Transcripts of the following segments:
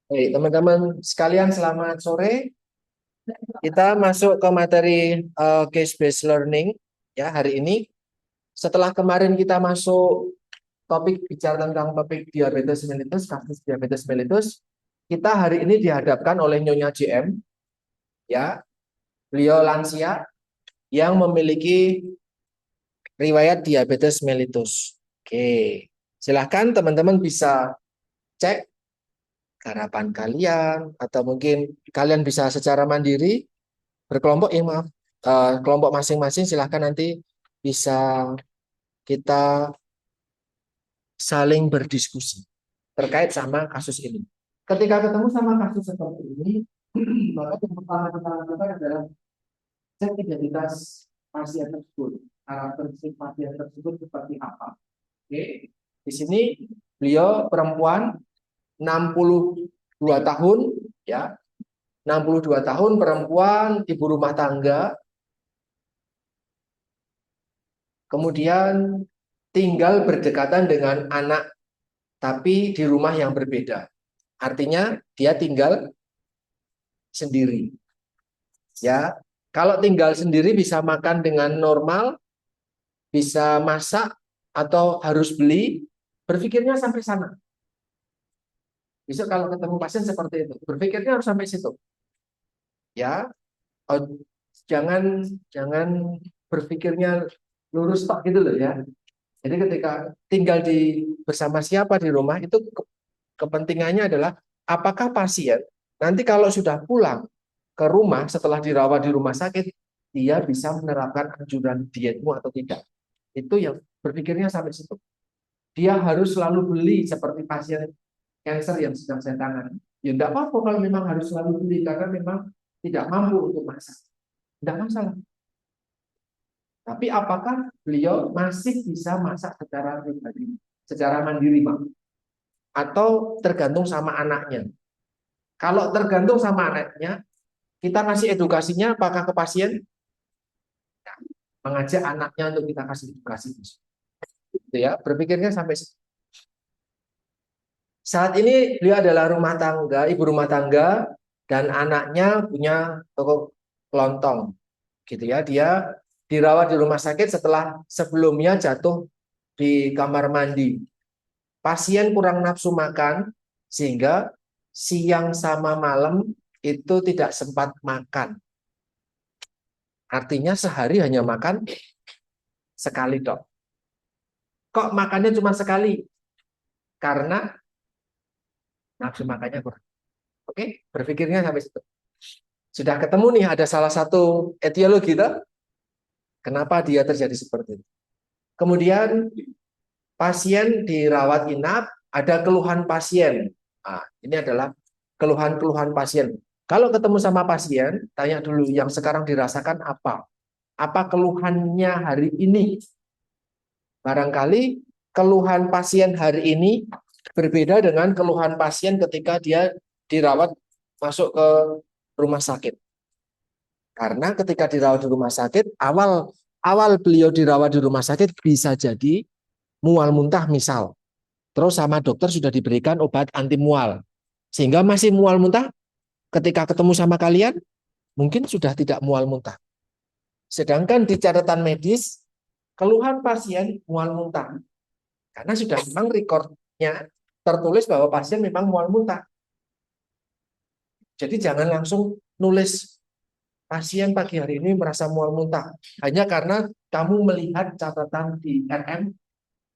Baik, teman-teman sekalian, selamat sore. Kita masuk ke materi case based learning ya hari ini. Setelah kemarin kita masuk topik bicara tentang topik diabetes mellitus, kasus diabetes mellitus, kita hari ini dihadapkan oleh Nyonya JM ya. Beliau lansia yang memiliki riwayat diabetes mellitus. Oke. Silahkan teman-teman bisa cek harapan kalian atau mungkin kalian bisa secara mandiri berkelompok maaf, kelompok masing-masing silahkan nanti bisa kita saling berdiskusi terkait sama kasus ini. Ketika ketemu sama kasus seperti ini, maka yang pertama kita lakukan adalah cek identitas pasien tersebut, karakteristik pasien tersebut seperti apa. Oke, di sini beliau perempuan 62 tahun, ya, 62 tahun, perempuan, ibu rumah tangga, kemudian tinggal berdekatan dengan anak tapi di rumah yang berbeda. Artinya dia tinggal sendiri. Ya, kalau tinggal sendiri bisa makan dengan normal, bisa masak atau harus beli, berpikirnya sampai sana. Besok kalau ketemu pasien seperti itu, berpikirnya harus sampai situ. Ya, oh, jangan jangan berpikirnya lurus tok gitu loh ya. Jadi ketika tinggal bersama siapa di rumah itu kepentingannya adalah apakah pasien nanti kalau sudah pulang ke rumah setelah dirawat di rumah sakit dia bisa menerapkan anjuran dietmu atau tidak. Itu yang berpikirnya sampai situ. Dia harus selalu beli seperti pasien cancer yang sedang saya tangani. Ya enggak apa-apa kalau memang harus selalu beli karena memang tidak mampu untuk masak. Tidak masalah. Tapi apakah beliau masih bisa masak secara pribadi, secara mandiri, Pak? Atau tergantung sama anaknya? Kalau tergantung sama anaknya, kita kasih edukasinya apakah ke pasien? Mengajak anaknya untuk kita kasih edukasi. Gitu ya, berpikirnya sampai saat ini beliau adalah rumah tangga, ibu rumah tangga, dan anaknya punya toko kelontong. Gitu ya, dia dirawat di rumah sakit setelah sebelumnya jatuh di kamar mandi. Pasien kurang nafsu makan sehingga siang sama malam itu tidak sempat makan. Artinya sehari hanya makan sekali dok. Kok makannya cuma sekali? Karena nafsu makannya kurang. Oke, berpikirnya sampai situ. Sudah ketemu nih ada salah satu etiologi toh, kenapa dia terjadi seperti itu. Kemudian pasien dirawat inap, ada keluhan pasien. Nah, ini adalah keluhan-keluhan pasien. Kalau ketemu sama pasien, tanya dulu yang sekarang dirasakan apa? Apa keluhannya hari ini? Barangkali keluhan pasien hari ini berbeda dengan keluhan pasien ketika dia dirawat masuk ke rumah sakit. Karena ketika dirawat di rumah sakit, awal awal beliau dirawat di rumah sakit bisa jadi mual muntah misal. Terus sama dokter sudah diberikan obat anti mual. Sehingga masih mual muntah, ketika ketemu sama kalian, mungkin sudah tidak mual muntah. Sedangkan di catatan medis, keluhan pasien mual muntah. Karena sudah memang rekornya tertulis bahwa pasien memang mual muntah. Jadi jangan langsung nulis pasien pagi hari ini merasa mual muntah. Hanya karena kamu melihat catatan di RM,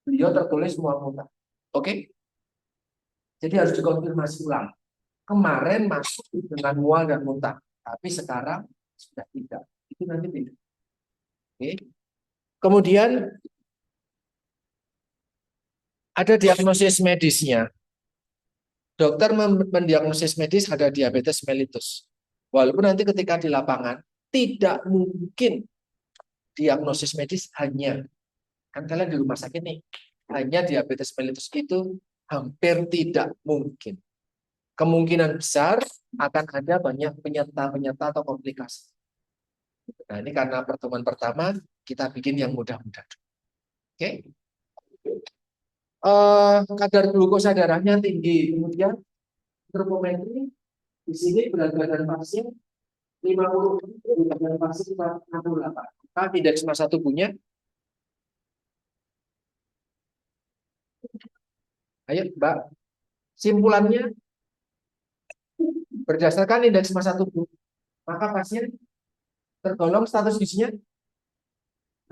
beliau tertulis mual muntah. Oke? Jadi harus dikonfirmasi ulang. Kemarin masuk dengan mual dan muntah, tapi sekarang sudah tidak. Itu nanti beda. Oke? Kemudian ada diagnosis medisnya. Dokter mendiagnosis medis ada diabetes mellitus. Walaupun nanti ketika di lapangan tidak mungkin diagnosis medis hanya kan kalian di rumah sakit nih hanya diabetes mellitus itu hampir tidak mungkin. Kemungkinan besar akan ada banyak penyerta-penyerta atau komplikasi. Nah ini karena pertemuan pertama kita bikin yang mudah-mudah. Oke? Kadar glukosa darahnya tinggi, kemudian termometri di sini berat badan pasien 50, berat badan pasien 68. Maka indeks massa tubuhnya, ayo Mbak, simpulannya berdasarkan indeks massa tubuh, maka pasien tergolong status gizinya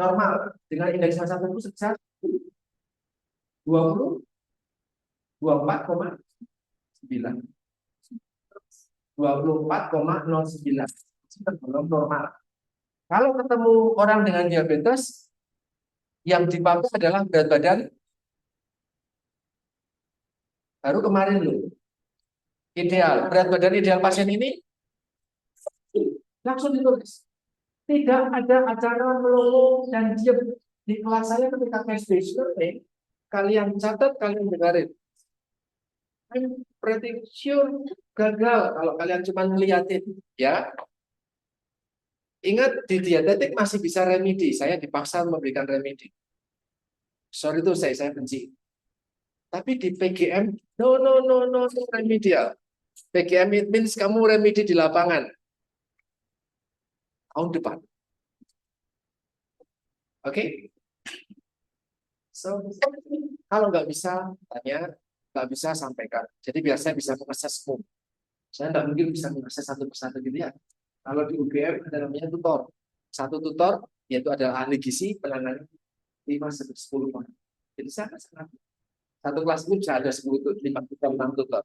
normal dengan indeks massa tubuh sebesar 20, 24,9. 24,09 tergolong normal. Kalau ketemu orang dengan diabetes, yang dipakai adalah berat badan baru kemarin loh. Ideal, berat badan ideal pasien ini langsung ditulis. Tidak ada acara melongo dan diam di kelas saya ketika cash based learning. Kalian catat, kalian dengarin. I'm pretty sure gagal kalau kalian cuma melihatin, ya. Ingat, di dietetik masih bisa remedi. Saya dipaksa memberikan remedi. Sorry itu saya benci. Tapi di PGM, no, remedial. PGM it means kamu remedi di lapangan. Tahun depan. Oke? So, kalau nggak bisa, tanya. Nggak bisa, sampaikan. Jadi biar saya bisa mengakses semua. Saya nggak mungkin bisa mengakses satu persatu gitu ya. Kalau di UGM ada namanya tutor. Satu tutor, yaitu adalah ahli gizi, penanganan 5-10 orang. Jadi saya sangat satu kelas itu bisa ada 10 tutor, 5 tutor, 6 tutor.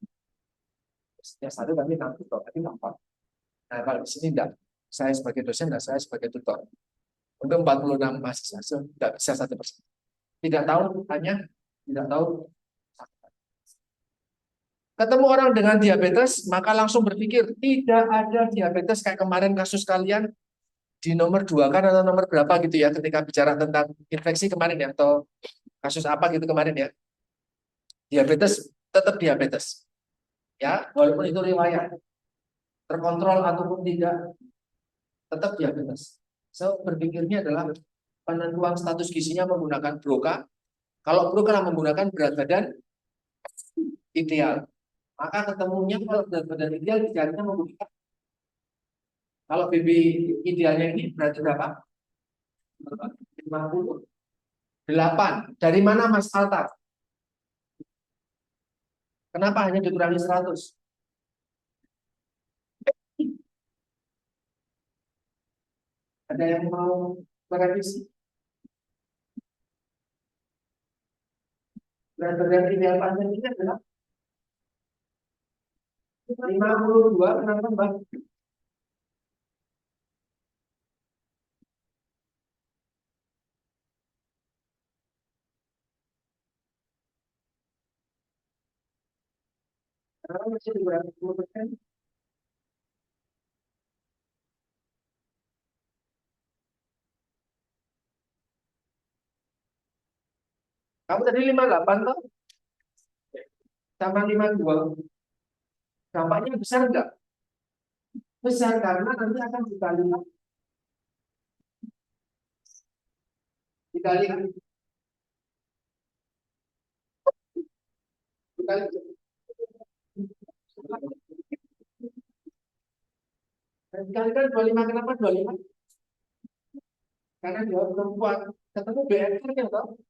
Yang satu kami 6 tutor, tapi 4. Nah, kalau di sini enggak. Saya sebagai dosen dan saya sebagai tutor. Untuk 46 mahasiswa, tidak bisa satu persatu. Tidak tahu, hanya tidak tahu. Ketemu orang dengan diabetes, maka langsung berpikir, tidak ada diabetes kayak kemarin kasus kalian di nomor 2 kan atau nomor berapa gitu ya, ketika bicara tentang infeksi kemarin ya, atau kasus apa gitu kemarin ya. Diabetes, tetap diabetes. Ya, walaupun itu riwayat. Terkontrol ataupun tidak, tetap diabetes. So, berpikirnya adalah penentuan status gizinya menggunakan BRCA. Kalau BRCA menggunakan berat badan ideal. Maka ketemunya kalau berat badan ideal dicarinya menggunakan, kalau BB idealnya ini berarti berapa? 58. Dari mana Mas Alta? Kenapa hanya dikurangi 100? Ada yang mau merevisi? Berat badan ideal pasien ini adalah 52. Kenapa Mbak? Karena masih dikurangi 10%. Kamu tadi 58 toh? Sama 52. Dampaknya besar enggak? Besar karena nanti akan dikali dikalikan 25. Kenapa 25? Karena dia perempuan. Ketemu BMR-nya toh.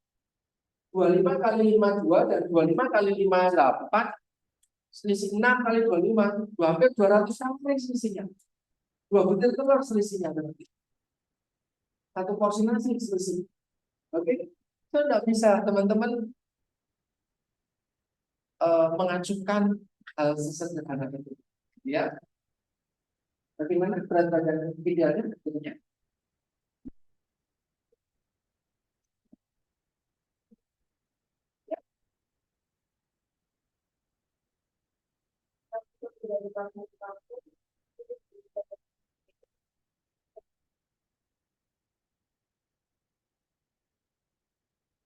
25 kali 52 dan 25 kali 58, selisih 6 kali 25, hampir 200 sampai selisihnya. 2 butir telur selisihnya berarti. Satu porsi nasi selisih. Oke, itu tidak bisa teman-teman mengajukan hal sesederhana itu. Ya, bagaimana berat badan idealnya tentunya.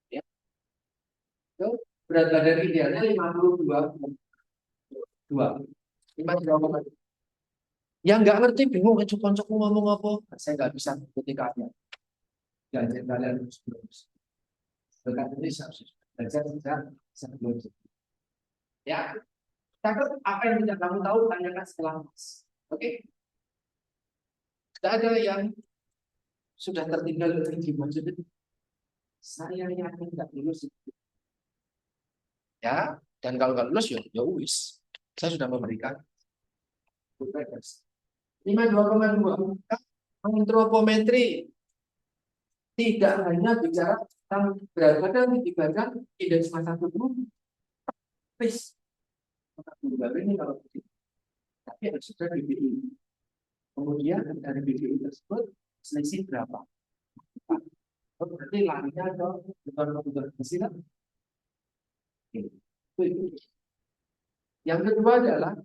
Ya, itu berat badan idealnya 52,2. 52,2. Yang nggak ngerti bingung, kocok ngomong apa? Saya nggak bisa mengikuti kalian. Jangan kalian terus. Berkat ini saya belajar sebelum. Ya, Catat apa yang tidak kamu tahu, tanyakan setelah mas. Oke? Tidak ada yang sudah tertinggal di maksudnya. Saya yakin tidak lulus. Ya, dan kalau nggak lulus, ya wis. Saya sudah memberikan 52,2. Antropometri tidak hanya bicara tentang berat badan, tinggi badan, indeks massa tubuh, please. Ini kalau tapi ada sudah BBI. Kemudian dari BBI tersebut selisih berapa? Oh, berarti larinya ke bukan komputer mesin. Yang kedua adalah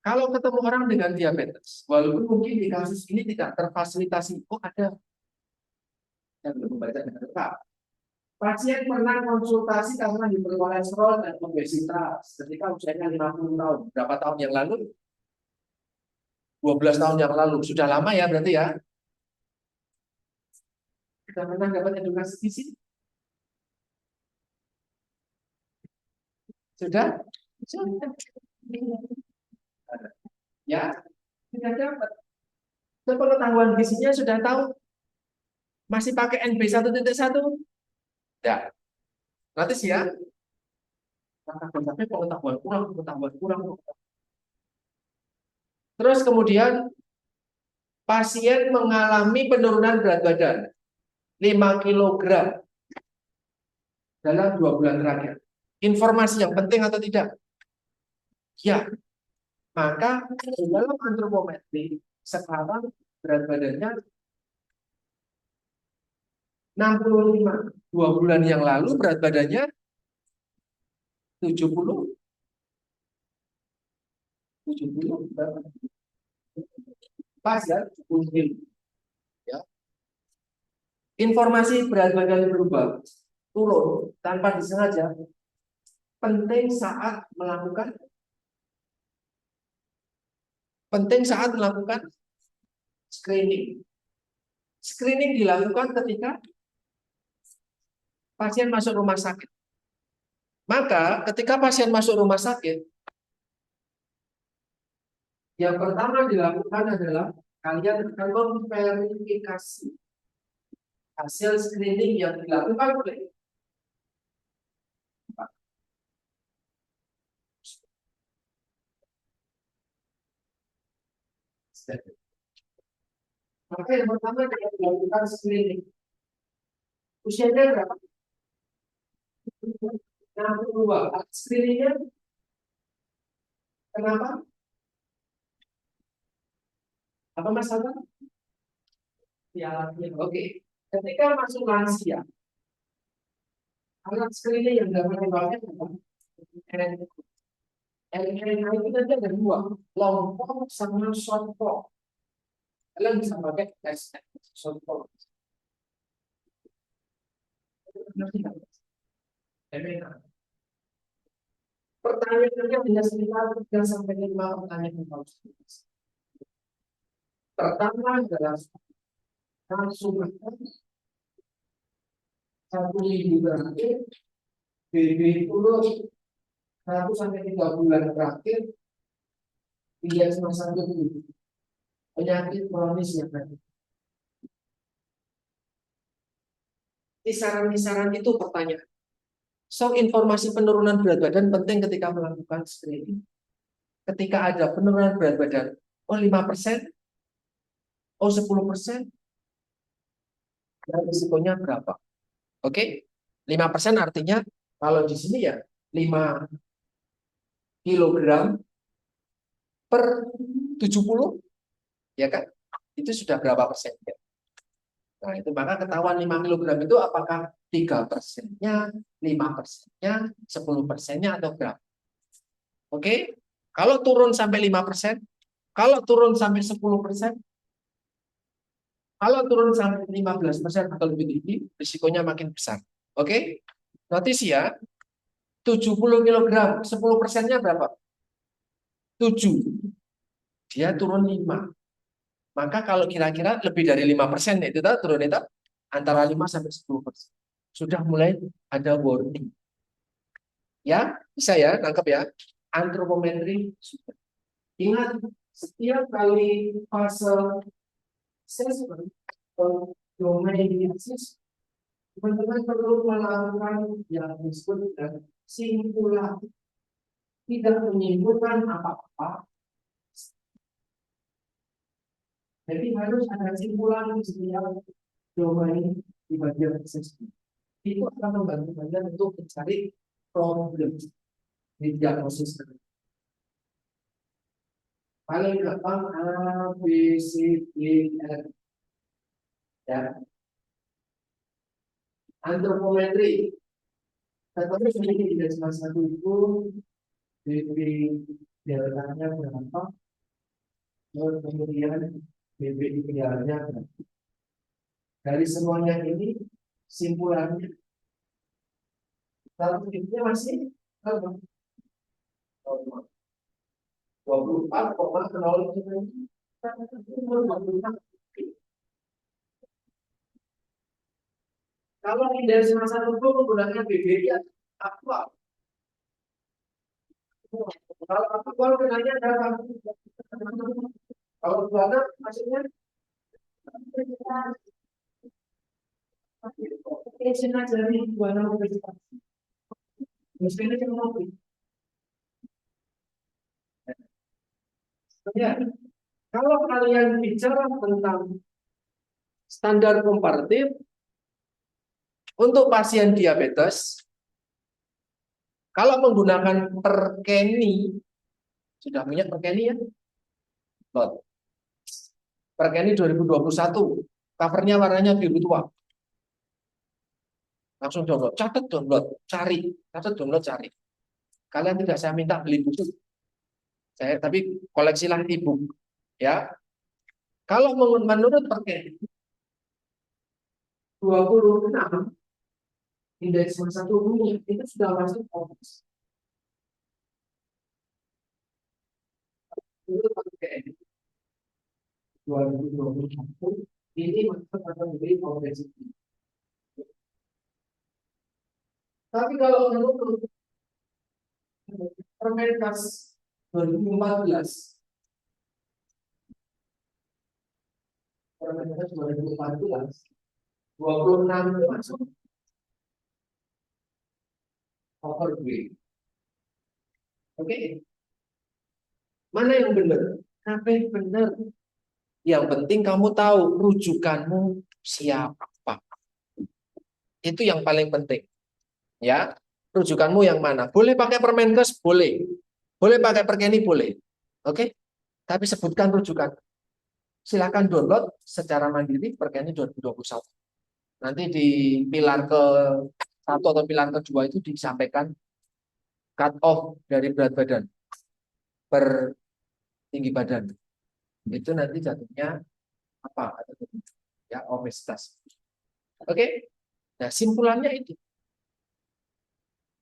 kalau ketemu orang dengan diabetes, walaupun mungkin di kasus ini tidak terfasilitasi, oh ada yang belum membaca dengan lengkap. Pasien pernah konsultasi karena hiperkolesterol dan obesitas ketika usianya 50 tahun. Berapa tahun yang lalu? 12 tahun yang lalu. Sudah lama ya berarti ya? Sudah pernah dapat edukasi di sini? Sudah? Sudah. Ya, sudah dapat. Pengetahuan gizinya sudah tahu. Masih pakai NB 1.1? Ya. Nanti sih ya. Tapi pengetahuan kurang. Terus kemudian pasien mengalami penurunan berat badan 5 kg dalam 2 bulan terakhir. Informasi yang penting atau tidak? Ya. Maka dalam antropometri sekarang berat badannya 65. 2 bulan yang lalu berat badannya 70. 70 pas ya, 70 kilo. Ya. Informasi berat badan berubah, turun tanpa disengaja. Penting saat melakukan screening. Screening dilakukan ketika pasien masuk rumah sakit. Maka ketika pasien masuk rumah sakit, yang pertama dilakukan adalah kalian akan memverifikasi hasil screening yang dilakukan oleh maka yang pertama adalah dilakukan screening. Usianya berapa? 62. Screeningnya kenapa? Apa masalah? Ya, oke. Ketika masuk lansia, alat screening yang dapat dipakai adalah RNA itu nanti ada dua, long pop sama short pop. Kalian bisa pakai tes short pop. Pertanyaannya hanya sekitar 3 sampai 5 pertanyaan yang harus dibahas. Pertama adalah langsung satu minggu terakhir, BB turun 1 sampai 3 bulan terakhir, indeks massa tubuh, penyakit kronis yang ada. Kisaran-kisaran itu pertanyaan. So, informasi penurunan berat badan penting ketika melakukan screening. Ketika ada penurunan berat badan, oh 5%, oh 10%, dan risikonya berapa? Oke, 5% artinya kalau di sini ya 5 kilogram per 70, ya kan? Itu sudah berapa persen ya? Nah, itu maka ketahuan 5 kg itu apakah 3%-nya, 5%-nya, 10%-nya atau berapa? Oke, kalau turun sampai 5%, kalau turun sampai 10%, kalau turun sampai 15% atau lebih tinggi, risikonya makin besar. Oke, notice ya, 70 kg, 10%-nya berapa? 7. Dia turun 5. Maka kalau kira-kira lebih dari 5%, itu turun itu antara 5 sampai 10%. Sudah mulai ada warning. Ya, bisa ya, nangkep ya. antropometri sudah. Ingat, setiap kali fase assessment atau domain assessment, teman-teman perlu melakukan yang disebut dengan simulasi, tidak menyimpulkan apa-apa. Jadi harus ada simpulan di setiap domain di bagian assessment. Itu akan membantu kalian untuk mencari problem di diagnosis. Paling gampang A, B, C, D, F. Ya. Antropometri. Tetapi sebenarnya tidak cuma satu itu, BB deltanya berapa, kemudian BB idealnya berapa. Dari semuanya ini, simpulannya, kalau ini masih 24,0. Kalau tidak cuma satu itu menggunakan BB apa? Kalau aku kalau kenanya berapa? Kalau buana maksudnya sini aja nih buana obesitas. Misalnya cuma mobil. Ya, kalau kalian bicara tentang standar komparatif untuk pasien diabetes, kalau menggunakan Perkeni, sudah punya Perkeni ya? Lot. Perkeni 2021, covernya warnanya biru tua. Langsung download, catat download, cari, catat download cari. Kalian tidak saya minta beli buku, tapi koleksilah e-book, ya. Kalau menurut Perkeni 26 indeks massa tubuhnya itu sudah masuk obes. Menurut Perkeni 2021 ini masuk kategori obesitas. Tapi kalau menurut Permenkes 2014, Permenkes 2014, 26 itu masuk overweight. Oke, mana yang benar? Apa yang benar? Yang penting kamu tahu rujukanmu siapa. Itu yang paling penting. Ya, rujukanmu yang mana? Boleh pakai Permenkes, boleh. Boleh pakai Perkeni, boleh. Oke, tapi sebutkan rujukan. Silakan download secara mandiri Perkeni 2021. Nanti di pilar ke satu atau pilar kedua itu disampaikan cut off dari berat badan per tinggi badan. Itu nanti jatuhnya apa? Ya, obesitas. Oke. Nah, simpulannya itu.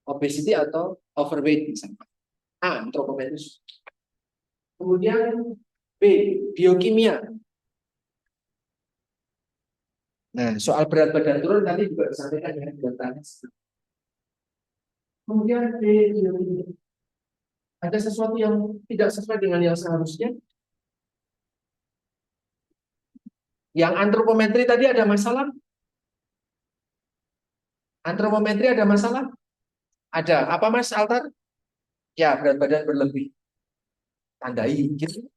Obesity atau overweight misalnya. A, antropometrus. Kemudian B, biokimia. Nah, soal berat badan turun tadi juga disampaikan ya, datanya. Kemudian B, biokimia. Ada sesuatu yang tidak sesuai dengan yang seharusnya. Yang antropometri tadi ada masalah? Antropometri ada masalah? Ada. Apa Mas Altar? Ya, berat badan berlebih. Tandai gitu.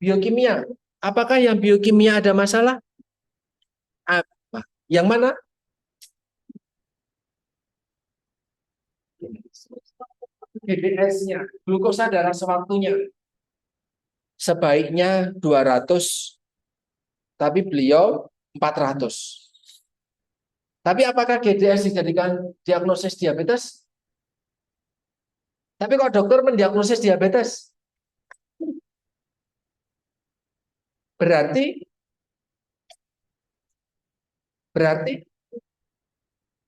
Biokimia. Apakah yang biokimia ada masalah? Apa? Yang mana? GDS-nya, glukosa darah sewaktunya. Sebaiknya 200, tapi beliau 400. Tapi apakah GDS dijadikan diagnosis diabetes? Tapi kok dokter mendiagnosis diabetes? Berarti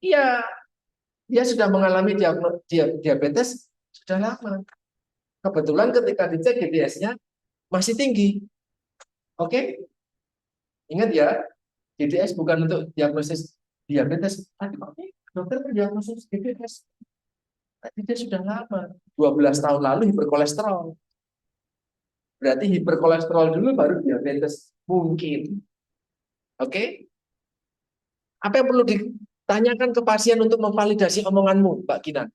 iya, dia sudah mengalami diabetes sudah lama. Kebetulan ketika dicek GDS-nya masih tinggi. Oke? Ingat ya, GDS bukan untuk diagnosis diabetes. Tapi dokter mendiagnosis diabetes. Tapi dia sudah lama. 12 tahun lalu hiperkolesterol. Berarti hiperkolesterol dulu baru diabetes. Mungkin. Oke? Apa yang perlu ditanyakan ke pasien untuk memvalidasi omonganmu, Mbak Kinan?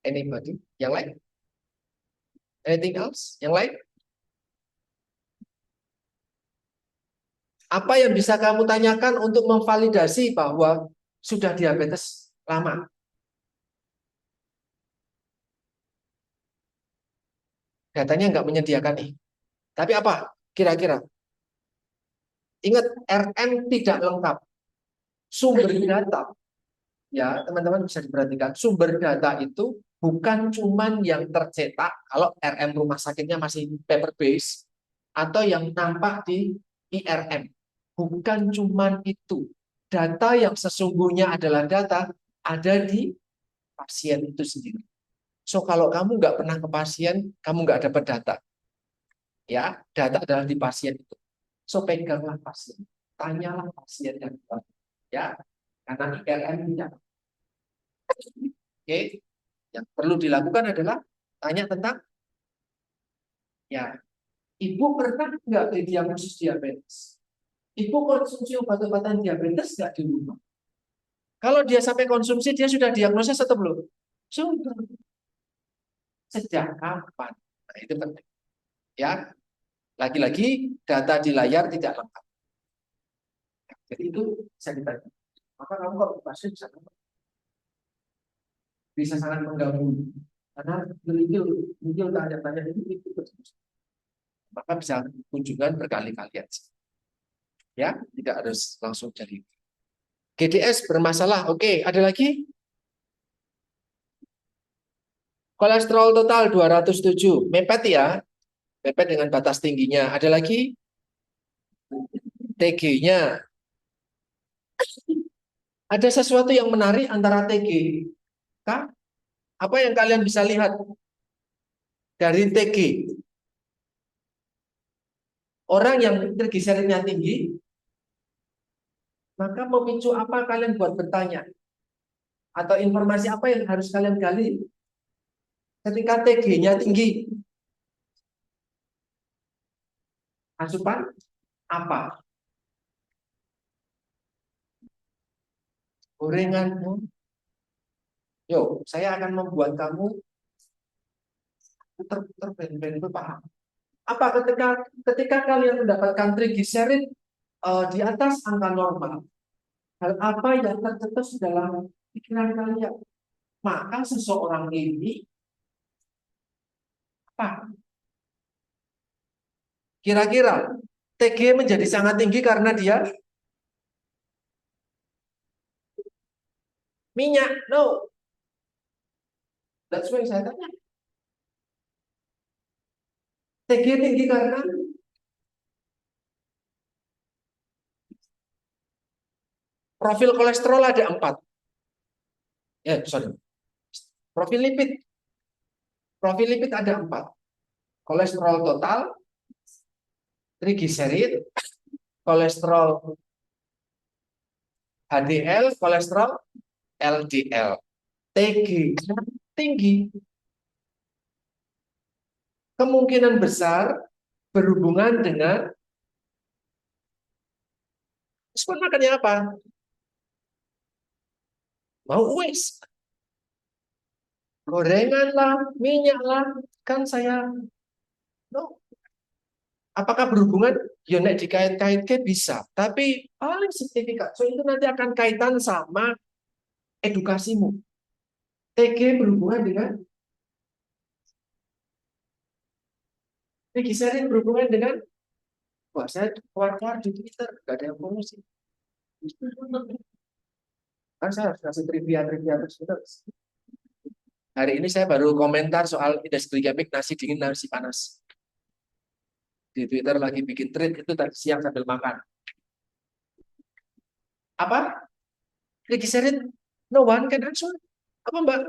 Anybody? Yang lain? Anything else? Yang lain? Apa yang bisa kamu tanyakan untuk memvalidasi bahwa sudah diabetes lama? Datanya nggak menyediakan nih. Tapi apa? Kira-kira? Ingat, RM tidak lengkap. Sumber data, ya teman-teman bisa diperhatikan, sumber data itu bukan cuman yang tercetak kalau RM rumah sakitnya masih paper base atau yang nampak di IRM. Bukan cuman itu. Data yang sesungguhnya adalah data ada di pasien itu sendiri. So kalau kamu nggak pernah ke pasien, kamu nggak dapat data. Ya, data adalah di pasien itu. So peganglah pasien, tanyalah pasien yang ya, karena IRM tidak. Oke, yang perlu dilakukan adalah tanya tentang ya, ibu pernah nggak didiagnosis diabetes? Ibu konsumsi obat-obatan diabetes nggak di rumah? Kalau dia sampai konsumsi, dia sudah diagnosis atau belum? Sudah. Sejak kapan? Nah, itu penting. Ya, lagi-lagi data di layar tidak lengkap. Jadi itu bisa ditanya. Maka kamu kalau pasien bisa sangat mengganggu karena muncul tanya-tanya itu maka bisa kunjungan berkali-kali aja. Ya, tidak harus langsung jadi. GDS bermasalah. Oke, ada lagi? Kolesterol total 207. Mepet ya. Mepet dengan batas tingginya. Ada lagi? TG-nya. Ada sesuatu yang menarik antara TG. Kak, apa yang kalian bisa lihat dari TG? Orang yang trigliseridnya tinggi, maka memicu apa kalian buat bertanya? Atau informasi apa yang harus kalian gali? Ketika TG-nya tinggi, asupan apa? Gorengan. Yuk, saya akan membuat kamu putar-putar ben-ben itu paham. Apa ketika kalian mendapatkan trigliserid di atas angka normal, hal apa yang tercetus dalam pikiran kalian? Maka seseorang ini apa? Kira-kira TG menjadi sangat tinggi karena dia minyak. No, that's why saya tanya. TG tinggi karena profil kolesterol ada 4. Sorry. Profil lipid. Profil lipid ada 4. Kolesterol total, trigliserid, kolesterol HDL, kolesterol LDL. TG tinggi. Kemungkinan besar berhubungan dengan respon makannya apa? Mau wes. Gorengan lah, minyak lah. Kan saya, no. Apakah berhubungan? Ya, nek dikait-kaitkan bisa. Tapi paling signifikan. So, itu nanti akan kaitan sama edukasimu. TG berhubungan dengan triglycerid berhubungan dengan wah, saya keluar-keluar di Twitter, gak ada yang promosi. Kan saya harus kasih trivia-trivia terus. Hari ini saya baru komentar soal indeks glikemik nasi dingin nasi panas. Di Twitter lagi bikin thread itu tadi siang sambil makan. Apa? Triglycerid? No one can answer. Apa Mbak?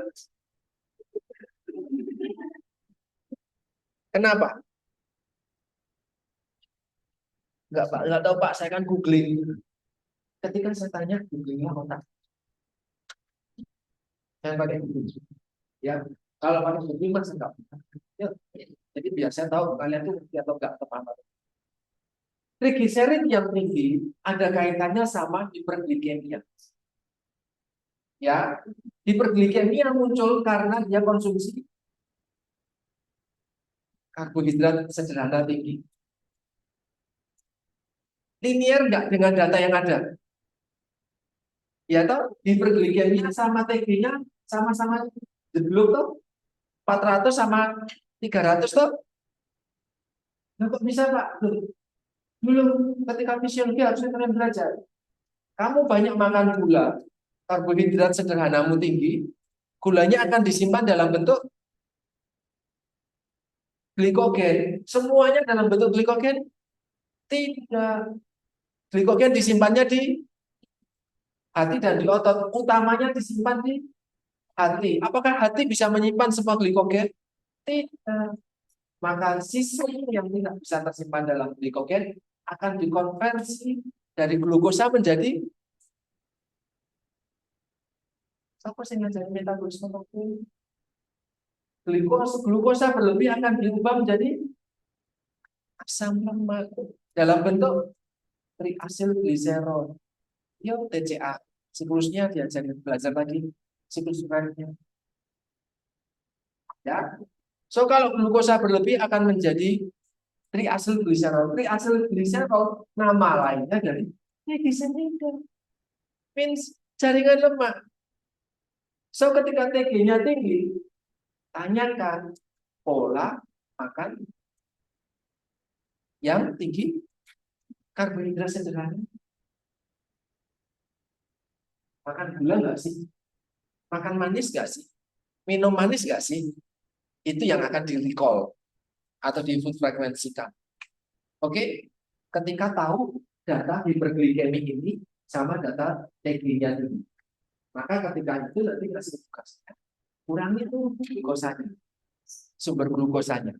Kenapa? Nggak tahu Pak, saya kan googling. Ketika saya tanya, googlingnya otak. Saya pakai Google. Ya, kalau pakai Google mas enggak. Ya, jadi biar saya tahu kalian tuh ngerti atau enggak tepat. Trigliserid yang tinggi ada kaitannya sama hiperglikemia. Ya, hiperglikemia muncul karena dia konsumsi karbohidrat sederhana tinggi. Linear enggak dengan data yang ada? Ya toh, hiperglikemia sama TG-nya sama-sama jeblok tuh 400 sama 300 tuh. Nah, kok bisa Pak? Dulu ketika fisiologi harusnya kalian belajar. Kamu banyak makan gula, karbohidrat sederhanamu tinggi, gulanya akan disimpan dalam bentuk glikogen. Semuanya dalam bentuk glikogen? Tidak. Glikogen disimpannya di hati dan di otot. Utamanya disimpan di hati. Apakah hati bisa menyimpan semua glikogen? Tidak. Maka sisa yang tidak bisa tersimpan dalam glikogen akan dikonversi dari glukosa menjadi apa sih ngajarin metabolisme glukosa berlebih akan diubah menjadi asam lemak dalam bentuk triasil gliserol. Ya, TCA. Siklusnya diajarin belajar lagi siklus sebenarnya. Ya. So kalau glukosa berlebih akan menjadi triasil gliserol. Triasil gliserol nama lainnya dari triglycerida. Means jaringan lemak. So ketika TG-nya tinggi, tanyakan pola makan yang tinggi karbohidrat sederhana. Makan gula nggak sih? Makan manis nggak sih? Minum manis nggak sih? Itu yang akan di-recall atau di food fragmentsikan. Oke? Ketika tahu data hiperglikemi ini sama data TG-nya ini. Maka ketika itu nanti kasih tugasnya. Kurangi tuh glukosanya. Sumber glukosanya.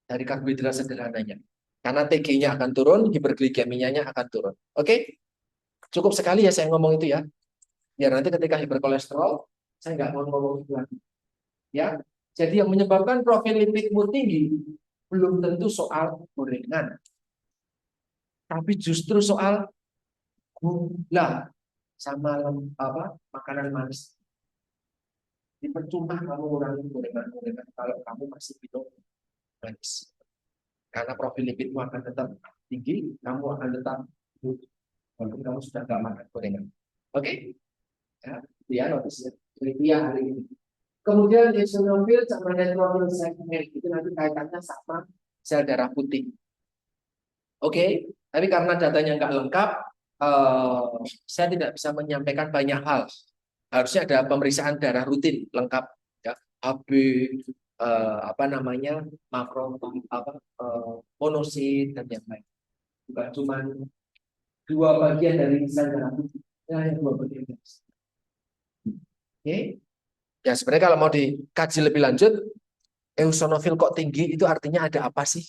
Dari karbohidrat sederhananya. Karena TG-nya akan turun, hiperglikemianya akan turun. Oke? Cukup sekali ya saya ngomong itu ya. Biar nanti ketika hiperkolesterol, saya nggak mau ngomong itu lagi. Ya, jadi yang menyebabkan profil lipidmu tinggi belum tentu soal gorengan, tapi justru soal gula sama makanan manis. Jadi percuma kamu kurangi gorengan-gorengan kalau kamu masih minum manis. Karena profil lipidmu akan tetap tinggi, kamu akan tetap walaupun kamu sudah nggak makan gorengan. Oke? Ya, itu ya notisnya. Trivia hari ini. Kemudian eosinofil sama neutrofil segmen itu nanti kaitannya sama sel darah putih. Oke, tapi karena datanya nggak lengkap, eh, saya tidak bisa menyampaikan banyak hal. Harusnya ada pemeriksaan darah rutin lengkap, ya, AB, apa namanya, makro, monosit dan yang lain. Bukan cuma dua bagian dari sel darah putih, hanya dua bagian. Oke, ya sebenarnya kalau mau dikaji lebih lanjut, eosinofil kok tinggi itu artinya ada apa sih?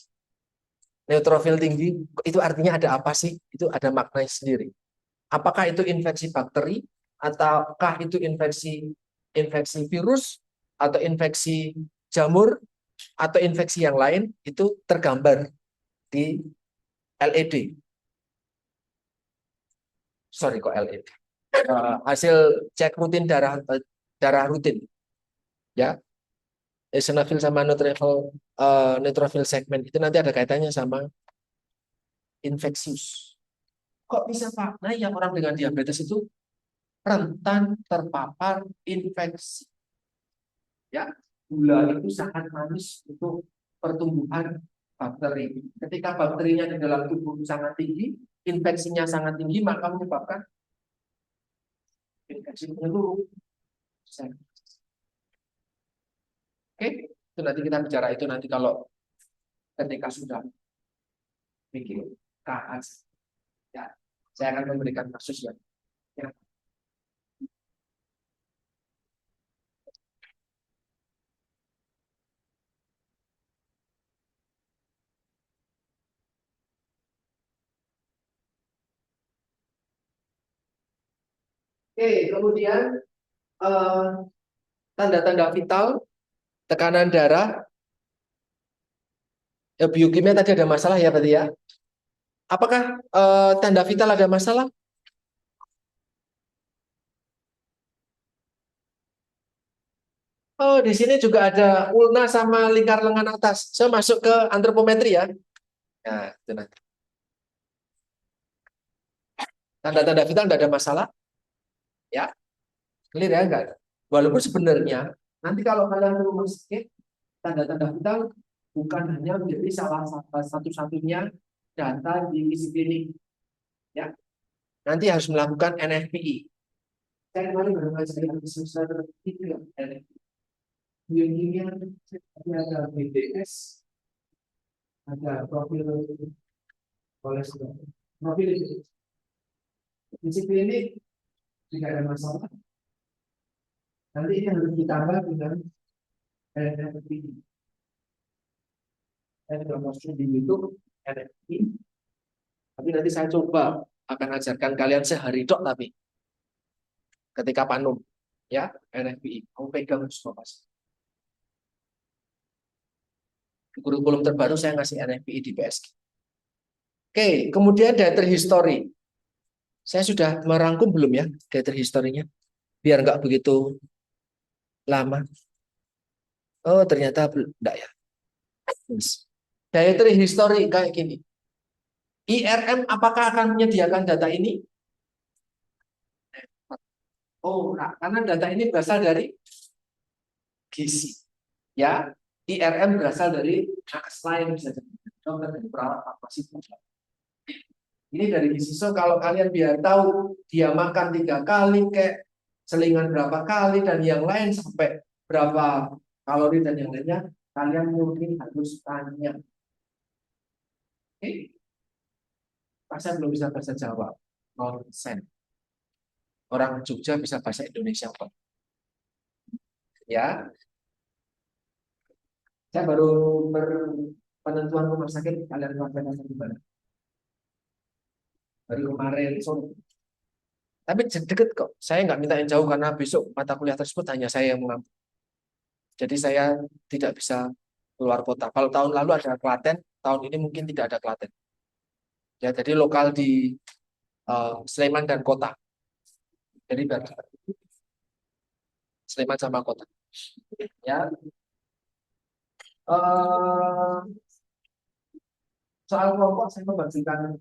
Neutrofil tinggi itu artinya ada apa sih? Itu ada maknanya sendiri. Apakah itu infeksi bakteri ataukah itu infeksi virus atau infeksi jamur atau infeksi yang lain itu tergambar di LED. Sorry kok LED. Hasil cek rutin darah rutin ya. Eosinofil sama neutrophil segmen itu nanti ada kaitannya sama infeksius. Kok bisa Pak? Nah, yang orang dengan diabetes itu rentan terpapar infeksi. Ya, gula itu sangat manis untuk pertumbuhan bakteri. Ketika bakterinya di dalam tubuh sangat tinggi, infeksinya sangat tinggi, maka menyebabkan infeksi menyeluruh. Oke, itu nanti kita bicara itu nanti kalau ketika sudah bikin KAS. Ya, saya akan memberikan kasus ya. Oke, kemudian eh, tanda-tanda vital, tekanan darah, biokimia tadi ada masalah ya berarti ya. Apakah tanda vital ada masalah? Oh, di sini juga ada ulna sama lingkar lengan atas. Saya masuk ke antropometri ya. Nah, itu nanti. Tanda-tanda vital tidak ada masalah, ya. Clear ya enggak? Walaupun sebenarnya nanti kalau kalian ke rumah sakit, tanda-tanda vital bukan hanya menjadi salah satu-satunya data di visi klinik, ya. Nanti harus melakukan NFPI. Saya kemarin baru ngajarin semester itu ya, NFPI. Biokimia ada BTS, ada profil kolesterol, profil visi klinik tidak ada masalah. Nanti ini harus ditambah dengan NFPI. Saya sudah posting di YouTube NFPI. Tapi nanti saya coba akan ajarkan kalian sehari dok tapi ketika panum ya NFPI kamu pegang semua pas di kurikulum terbaru saya ngasih NFPI di PSG. Oke, kemudian dietary history saya sudah merangkum belum ya dietary historinya biar nggak begitu lama. Oh ternyata enggak ya. Dietary history kayak gini, IRM apakah akan menyediakan data ini? Oh nah, karena data ini berasal dari gizi ya. IRM berasal dari nakes lain bisa jadi dokter dan perawat farmasi. Ini dari gizi. So kalau kalian biar tahu dia makan 3 kali kayak selingan berapa kali dan yang lain sampai berapa kalori dan yang lainnya, kalian mungkin harus tanya. Oke, saya belum bisa bahasa Jawa, nonsen. Orang Jogja bisa bahasa Indonesia kok. Ya, saya baru penentuan rumah sakit kalian lakukan di mana? Baru kemarin sore. Tapi deket kok. Saya nggak minta yang jauh karena besok mata kuliah tersebut hanya saya yang mengambil. Jadi saya tidak bisa keluar kota. Kalau tahun lalu ada Klaten, tahun ini mungkin tidak ada Klaten. Ya, jadi lokal di Sleman dan kota. Jadi Sleman sama kota. Ya, eh, soal kelompok saya membagikan,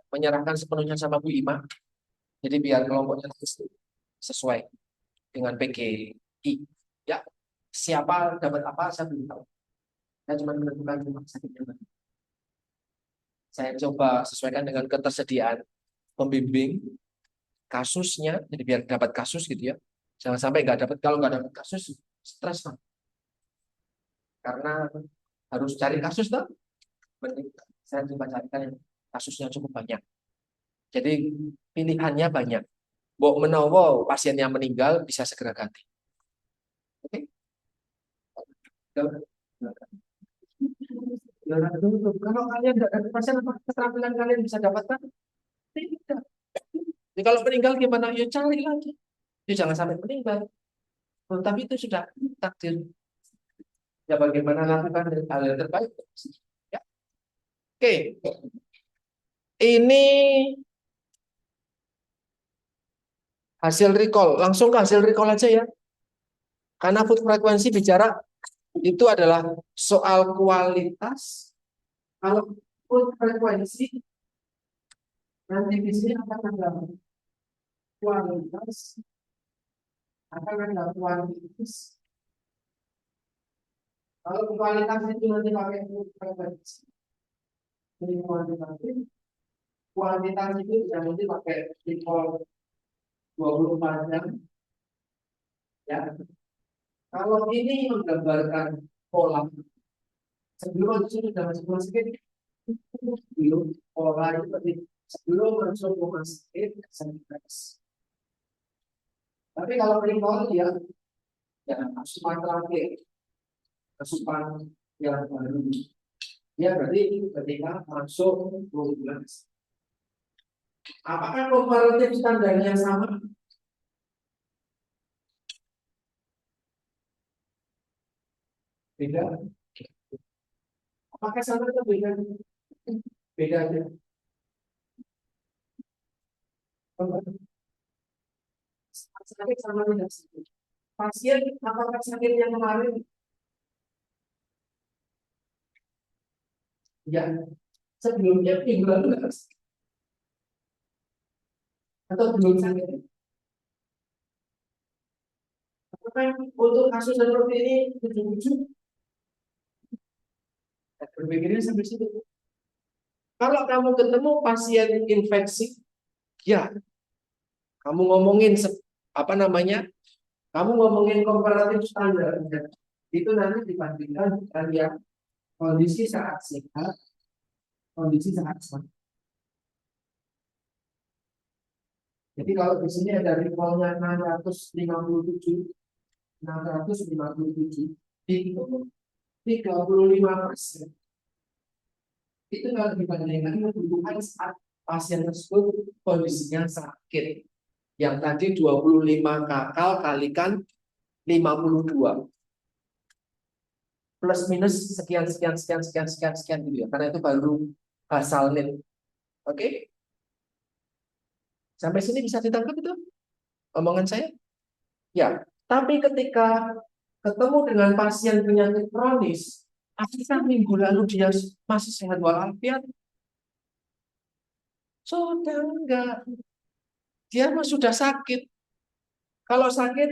menyerahkan sepenuhnya sama Bu Ima. Jadi biar kelompoknya sesuai dengan PGI. Ya, siapa dapat apa saya belum tahu. Saya cuma menentukan rumah sakitnya. Saya coba sesuaikan dengan ketersediaan pembimbing kasusnya, jadi biar dapat kasus gitu ya. Jangan sampai nggak dapat, kalau nggak dapat kasus, stres kan. Karena harus cari kasus kan. Mending saya coba carikan yang kasusnya cukup banyak. Jadi pilihannya banyak. Mbok menawa pasien yang meninggal bisa segera ganti. Oke? Kalau kalian tidak dapat pasien, apa keterampilan kalian bisa dapatkan? Tidak. Jadi kalau meninggal gimana? Ya cari lagi. Ya jangan sampai meninggal. Tapi itu sudah takdir. Ya bagaimana lakukan hal yang terbaik. Ya. Oke. Ini hasil recall. Langsung ke hasil recall aja ya. Karena food frekuensi bicara itu adalah soal kualitas. Kalau food frekuensi nanti di sini akan ada kualitas, akan ada kuantitas. Kalau kualitas itu nanti pakai food frekuensi. Ini kuantitatif. Kuantitas itu bisa nanti pakai recall 24 jam. Ya. Kalau ini menggambarkan pola sebelum masuk dalam sebuah sakit, belum pola itu tadi sebelum masuk rumah sakit sanitize. Tapi kalau recall dia ya asupan terakhir, asupan yang baru, ya berarti ketika masuk 2 bulan. Apakah komparatif standarnya sama? Beda. Apakah sama atau beda? Beda aja. Sakit sama tidak sakit. Pasien apakah sakit yang kemarin? Ya, sebelumnya minggu lalu nggak sakit. Atau belum sakit? Apakah untuk kasus seperti ini tujuh-tujuh? Berpikirnya sampai situ. Kalau kamu ketemu pasien infeksi, ya, kamu ngomongin apa namanya? Kamu ngomongin komparatif standar. Itu nanti dibandingkan dengan yang kondisi saat sehat, kondisi saat sakit. Jadi kalau di sini ada rivalnya 657, itu 35%. Itu kalau dibandingkan kebutuhan saat pasien tersebut kondisinya sakit. Yang tadi 25 kakal kalikan 52. Plus minus sekian gitu ya. Karena itu baru basal net. Oke? Sampai sini bisa ditangkap itu omongan saya? Ya. Tapi ketika ketemu dengan pasien penyakit kronis, apakah minggu lalu dia masih sehat walafiat? Sudah enggak. Dia mah sudah sakit. Kalau sakit,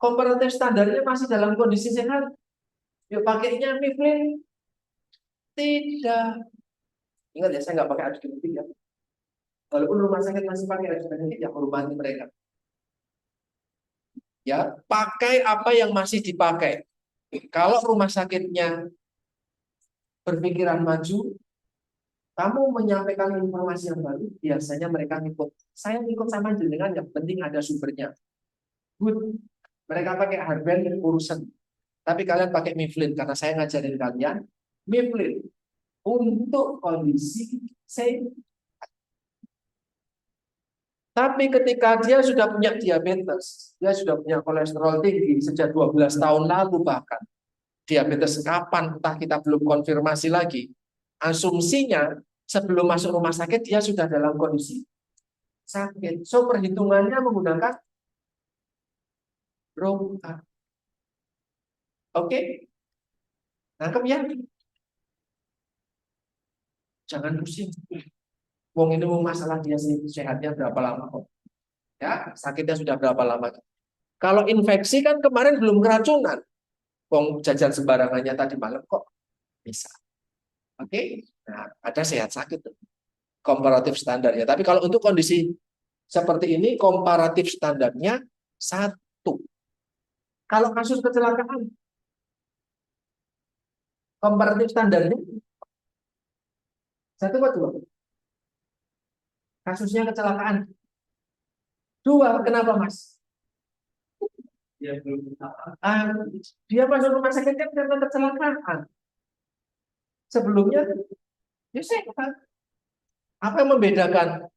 komparatif standarnya masih dalam kondisi sehat. Yuk pakainya Miflin. Tidak. Ingat ya, saya nggak pakai antibiotik ya. Walaupun rumah sakit masih pakai antibiotik, ya hormati mereka. Ya, pakai apa yang masih dipakai. Kalau rumah sakitnya berpikiran maju, kamu menyampaikan informasi yang baru, biasanya mereka ngikut. Saya ngikut sama jenengan, yang penting ada sumbernya. Good. Mereka pakai Harben urusan. Tapi kalian pakai Miflin, karena saya ngajarin kalian Miflin untuk kondisi safe. Tapi ketika dia sudah punya diabetes, dia sudah punya kolesterol tinggi sejak 12 tahun lalu bahkan. Diabetes kapan, entah kita belum konfirmasi lagi. Asumsinya sebelum masuk rumah sakit dia sudah dalam kondisi sakit. So perhitungannya menggunakan ROMA. Oke? Nangkep ya? Jangan pusing. Wong ini mau masalah dia sehatnya berapa lama kok. Ya, sakitnya sudah berapa lama. Kalau infeksi kan kemarin belum keracunan. Wong jajan sembarangannya tadi malam kok bisa. Oke? Nah, ada sehat sakit tuh. Komparatif standarnya. Tapi kalau untuk kondisi seperti ini, komparatif standarnya 1. Kalau kasus kecelakaan, komparatif standarnya 1 atau 2? Kasusnya kecelakaan 2. Kenapa, Mas? Ah, dia masuk rumah sakit kan karena kecelakaan. Sebelumnya, ya sehat. Apa yang membedakan?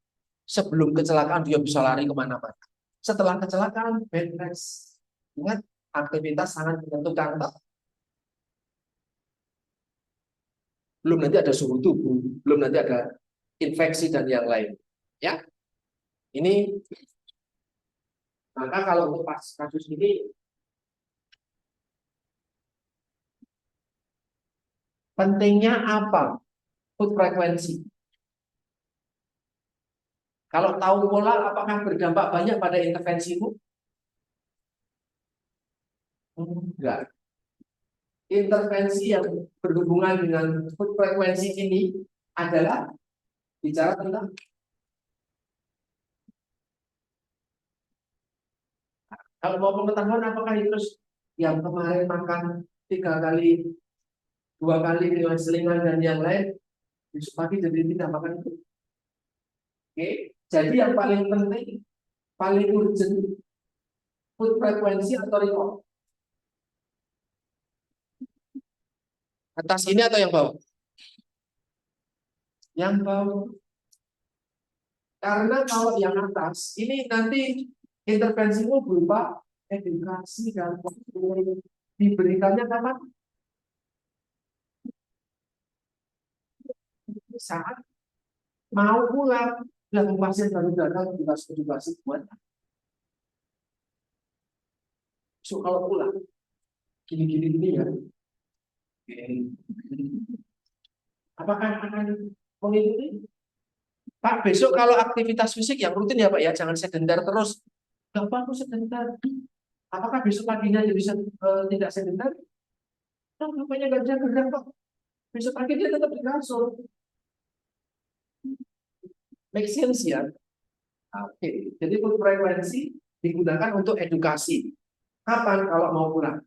Sebelum kecelakaan dia bisa lari kemana-mana. Setelah kecelakaan, bed rest. Ingat, aktivitas sangat menentukan. Belum nanti ada suhu tubuh, belum nanti ada infeksi dan yang lain. Ya, ini maka kalau untuk kasus ini pentingnya apa? Food frekuensi. Kalau tahu pola, apakah berdampak banyak pada intervensimu? Enggak. Intervensi yang berhubungan dengan food frekuensi ini adalah bicara tentang kalau mau pengetahuan apakah itu yang kemarin makan 3 kali, 2 kali dengan selingan dan yang lain besok pagi jadi tidak makan itu. Oke, jadi yang paling penting, paling urgent food frekuensi atau recall. Atas ini atau yang bawah? Yang bawah. Karena kalau yang atas ini nanti intervensimu berupa edukasi dan diberikannya kapan? saat mau pulang, dan pasien baru datang sudah buat. So kalau pulang, gini ya, apakah akan mengikuti? Pak, besok kalau aktivitas fisik yang rutin ya Pak ya, jangan sedentar terus. Kenapa aku sedentar? Apakah besok paginya jadi tidak sedentar? Oh, namanya nggak bisa gerak kok. Besok pagi dia tetap di kasur. Make sense ya? Oke. Jadi frekuensi digunakan untuk edukasi. Kapan kalau mau pulang?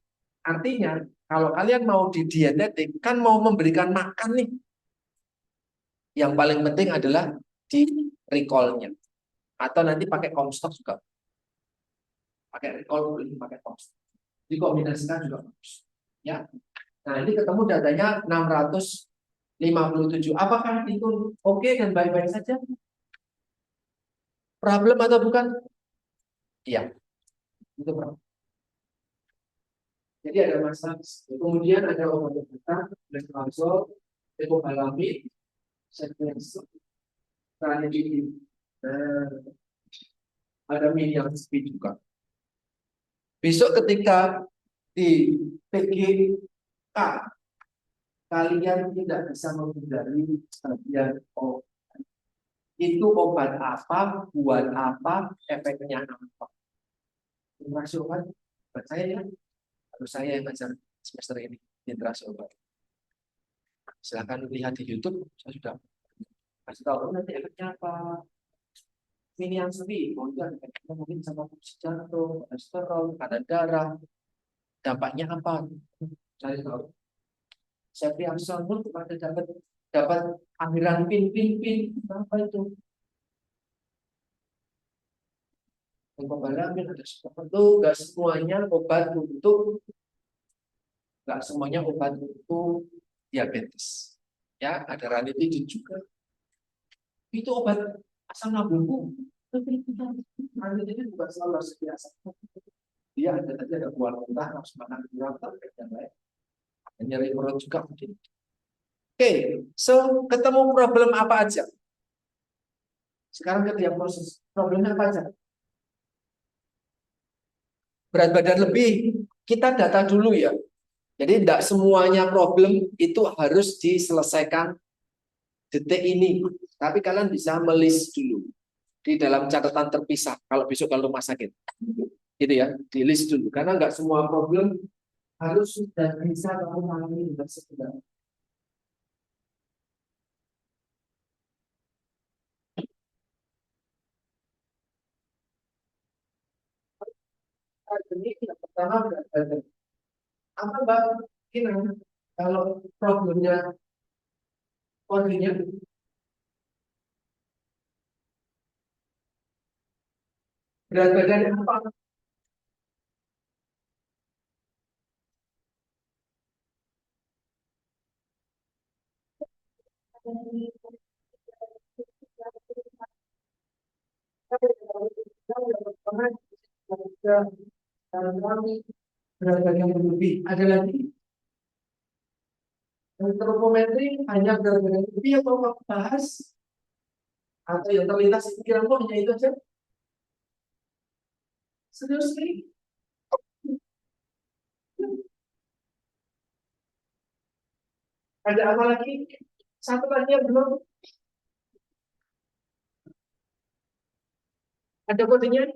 Artinya, kalau kalian mau di dietetik, kan mau memberikan makan nih. Yang paling penting adalah di recall-nya. Atau nanti pakai Comstock juga. Pakai recall, pakai Comstock. Dikombinasikan juga bagus. Ya. Nah, ini ketemu datanya 657. Apakah itu oke dan baik-baik saja? Problem atau bukan? Iya, itu problem. Jadi ada masalah. Kemudian ada obat-obatan, letrozole, ecobalamid, sekvensil, ranitidine. Nah, ada minium speed juga. Besok ketika di PGK kalian tidak bisa menghindari bagian obat. Itu obat apa, buat apa, efeknya apa. Interaksi obat, buat saya ya, harus saya yang ngajar semester ini interaksi obat. Silahkan lihat di YouTube, saya sudah kasih tahu nanti efeknya apa. Minium speed, kemudian efeknya mungkin sama fungsi jantung, kolesterol, kadar darah, dampaknya apa? Saya tahu. Saya yang sanggup pada dapat aliran pin apa itu? Pembalamin ada seperti itu, nggak semuanya obat untuk diabetes. Ya, ada ranitidin juga. Itu obat asam lambung. Ranitidin bukan selalu biasa. Dia ada buah muntah, harus makan kurang, dan lain. Nyeri perut juga mungkin. Oke, so ketemu problem apa aja? Sekarang ke diagnosis. Problemnya apa aja? Berat badan lebih, kita data dulu ya. Jadi tidak semuanya problem itu harus diselesaikan detik ini. Tapi kalian bisa melis dulu di dalam catatan terpisah kalau besok kalau rumah sakit. Gitu ya, di list dulu. Karena nggak semua problem harus sudah bisa kamu tangani dengan segera. Jadi yang pertama berat badan. Apa Mbak Kina? Kalau problemnya kondisinya berat badan apa? Berat badan berlebih. Ada lagi antropometri hanya berat badan berlebih atau mau bahas atau yang terlintas di pikiran kok hanya itu aja? Serius nih? Ada apa lagi? Satu lagi yang belum ada kodenya.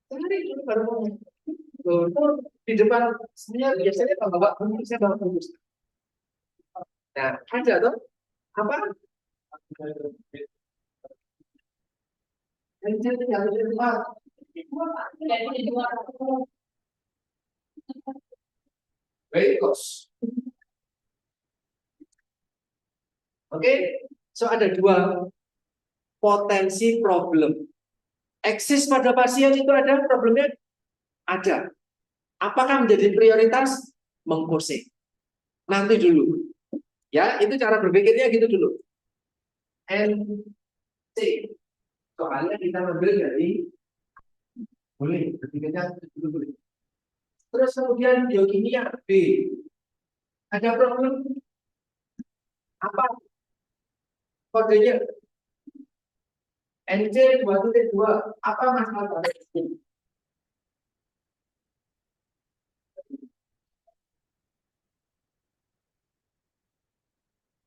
Cari dulu baru mau. Itu di depan sebenarnya biasanya kalau bawa saya bawa bungkus. Nah, ada tuh apa? Yang tinggal di luar. Very close. Oke, so ada dua potensi problem. Eksis pada pasien itu ada problemnya? Ada. Apakah menjadi prioritas? Mengkursi. Nanti dulu. Ya, itu cara berpikirnya gitu dulu. N C. Soalnya kita ambil dari boleh, berpikirnya dulu boleh. Terus kemudian biokimia B. Ada problem? Apa kodenya? NC2.2. Apa masalah?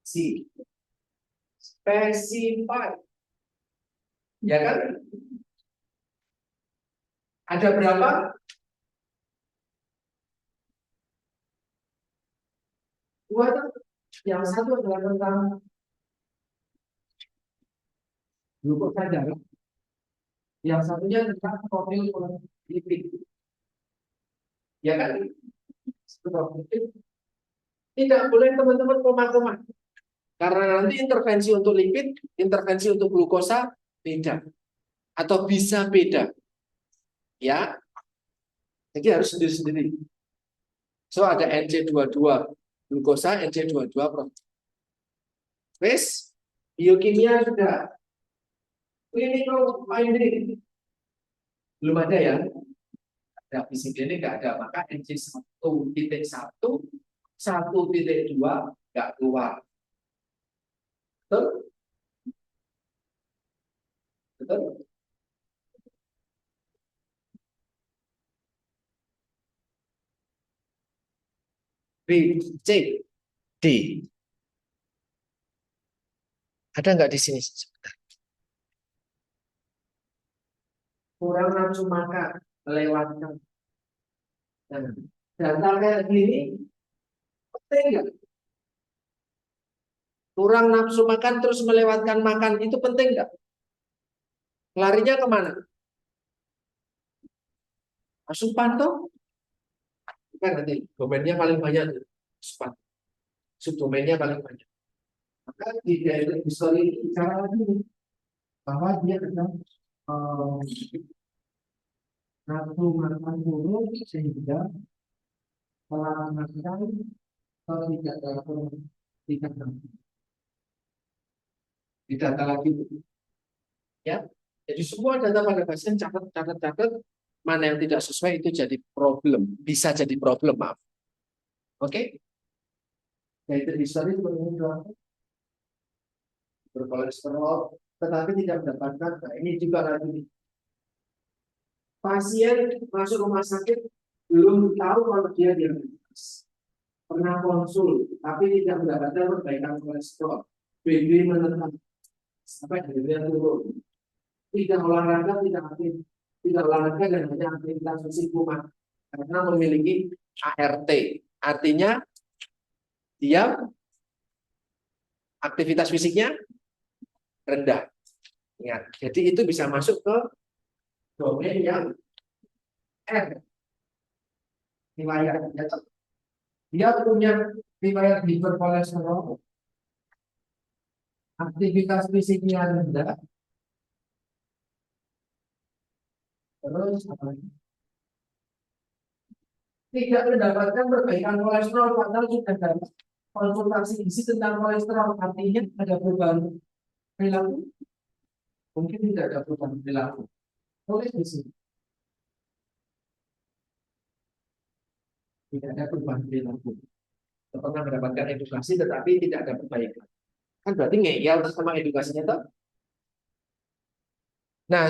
Si specify, ya kan? Ada berapa? Dua tuh. Yang satu adalah tentang glukosa darah. Yang satunya tentang profil lipid. Ya kan? Tidak boleh teman-teman koma-koma. Karena nanti intervensi untuk lipid, intervensi untuk glukosa beda. Atau bisa beda. Ya. Jadi harus sendiri-sendiri. So ada NC22 glukosa, NC22 protein. Wes, biokimia sudah. Clinical finding belum ada ya. Ada PCB ini nggak ada, maka NC1.1, 1.2 nggak keluar. Betul? Betul? B, C, D. Ada nggak di sini? Sebentar. Kurang nafsu makan, melewatkan. Nah, data kayak gini, penting nggak? Kurang nafsu makan terus melewatkan makan, itu penting nggak? Larinya kemana? Asupan tuh? Kan nanti domainnya paling banyak. Asupan. Subdomainnya paling banyak. Maka di daerah history ini bicara lagi bahwa dia adalah nafsu makan buruk sehingga melanggar atau tidak dalam tidak data lagi ya. Jadi semua data pada pasien catat mana yang tidak sesuai itu jadi problem, bisa jadi problem, maaf. Oke? Yaitu history berkolesterol tetapi tidak mendapatkan. Nah, ini juga lagi pasien masuk rumah sakit belum tahu kalau dia diabetes, pernah konsul tapi tidak mendapatkan perbaikan kolesterol, BB menetap sampai akhirnya turun, tidak olahraga, tidak olahraga dan hanya aktivitas fisik rumah karena memiliki ART, artinya dia aktivitas fisiknya rendah. Ingat, jadi itu bisa masuk ke domain yang R, riwayat. Dia punya riwayat hiperkolesterol, aktivitas fisiknya rendah, terus tidak mendapatkan perbaikan kolesterol, padahal sudah dapat konsultasi isi tentang kolesterol, artinya ada perubahan perilaku, mungkin tidak ada perubahan perilaku. Tulis di sini, tidak ada perubahan perilaku. Pernah mendapatkan edukasi tetapi tidak ada perbaikan. Kan berarti ngeyel sama edukasinya tuh. Nah,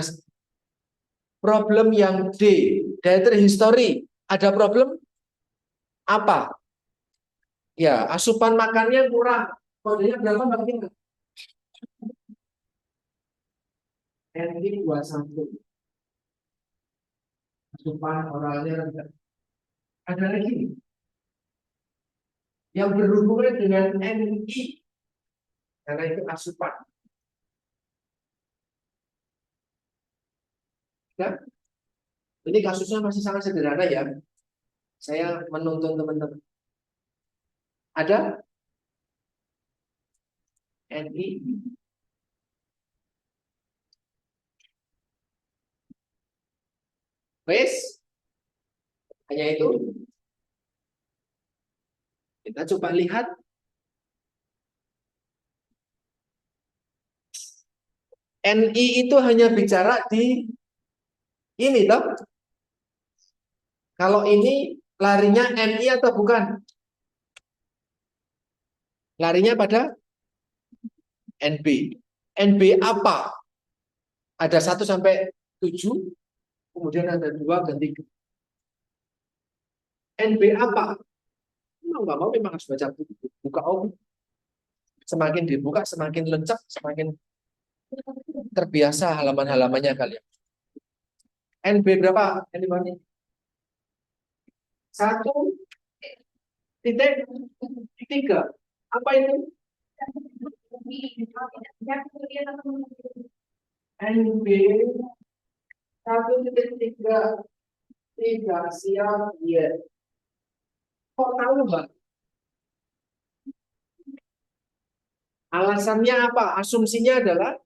problem yang D, dietary history, ada problem apa? Ya, asupan makannya kurang. Kodenya berapa Mbak? NI21. Asupan oralnya rendah. Ada lagi yang berhubungan dengan NI, karena itu asupan. Ya? Ini kasusnya masih sangat sederhana ya. Saya menuntun teman-teman. Ada NI. Wes, hanya itu. Kita coba lihat. NI itu hanya bicara di ini toh. Kalau ini larinya NI atau bukan? Larinya pada NB. NB apa? Ada 1 sampai 7, kemudian ada 2 dan 3. NB apa? Mau nggak mau memang harus baca buku. Buka buku. Semakin dibuka, semakin lencak, semakin terbiasa halaman-halamannya kalian. NB berapa? NB 1,3. Apa itu? NB 1,3. Tidak siap, ya. Kok tahu, Mbak? Alasannya apa? Asumsinya adalah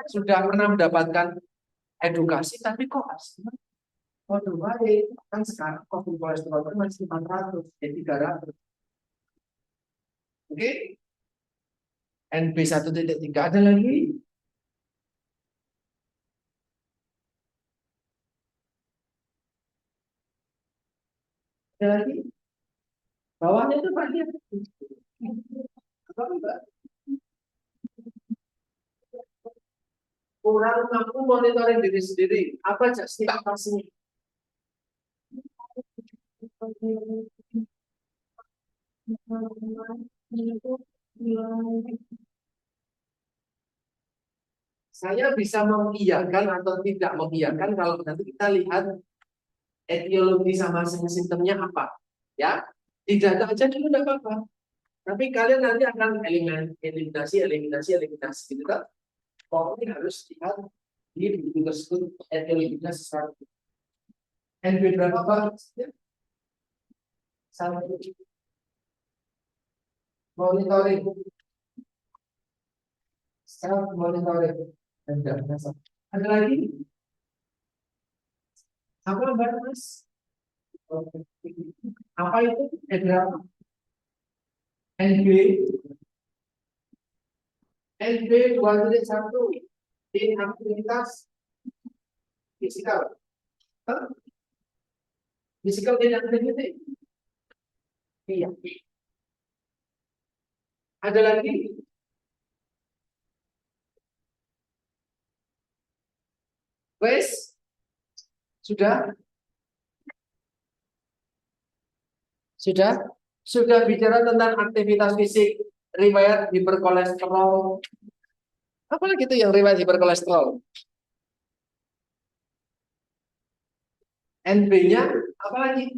sudah pernah mendapatkan edukasi, tapi kok asma? Waduh, baik. Kan sekarang kolesterol masih 400, jadi 300. Oke? NB 1,3 ada lagi? Ada lagi? Bawahnya itu bagian. Apa enggak? Kurang mampu monitoring diri sendiri. Apa justifikasinya? Saya bisa mengiyakan atau tidak mengiyakan kalau nanti kita lihat etiologi sama simptomnya apa. Ya, di data aja dulu tidak apa-apa. Tapi kalian nanti akan eliminasi gitu kan. Pokoknya harus lihat di buku tersebut etiologinya sesuatu. NB berapa Pak? Satu. Monitoring. Self monitoring. Ada lagi? Apa Mbak Mas? Apa itu? Berapa? NB. NB 2,1 di aktivitas fisikal. Fisikal tidak aktiviti. Iya. Ada lagi? Wes? Sudah? Sudah? Sudah bicara tentang aktivitas fisik, riwayat hiperkolesterol. Apa lagi itu yang riwayat hiperkolesterol? NB-nya apa lagi?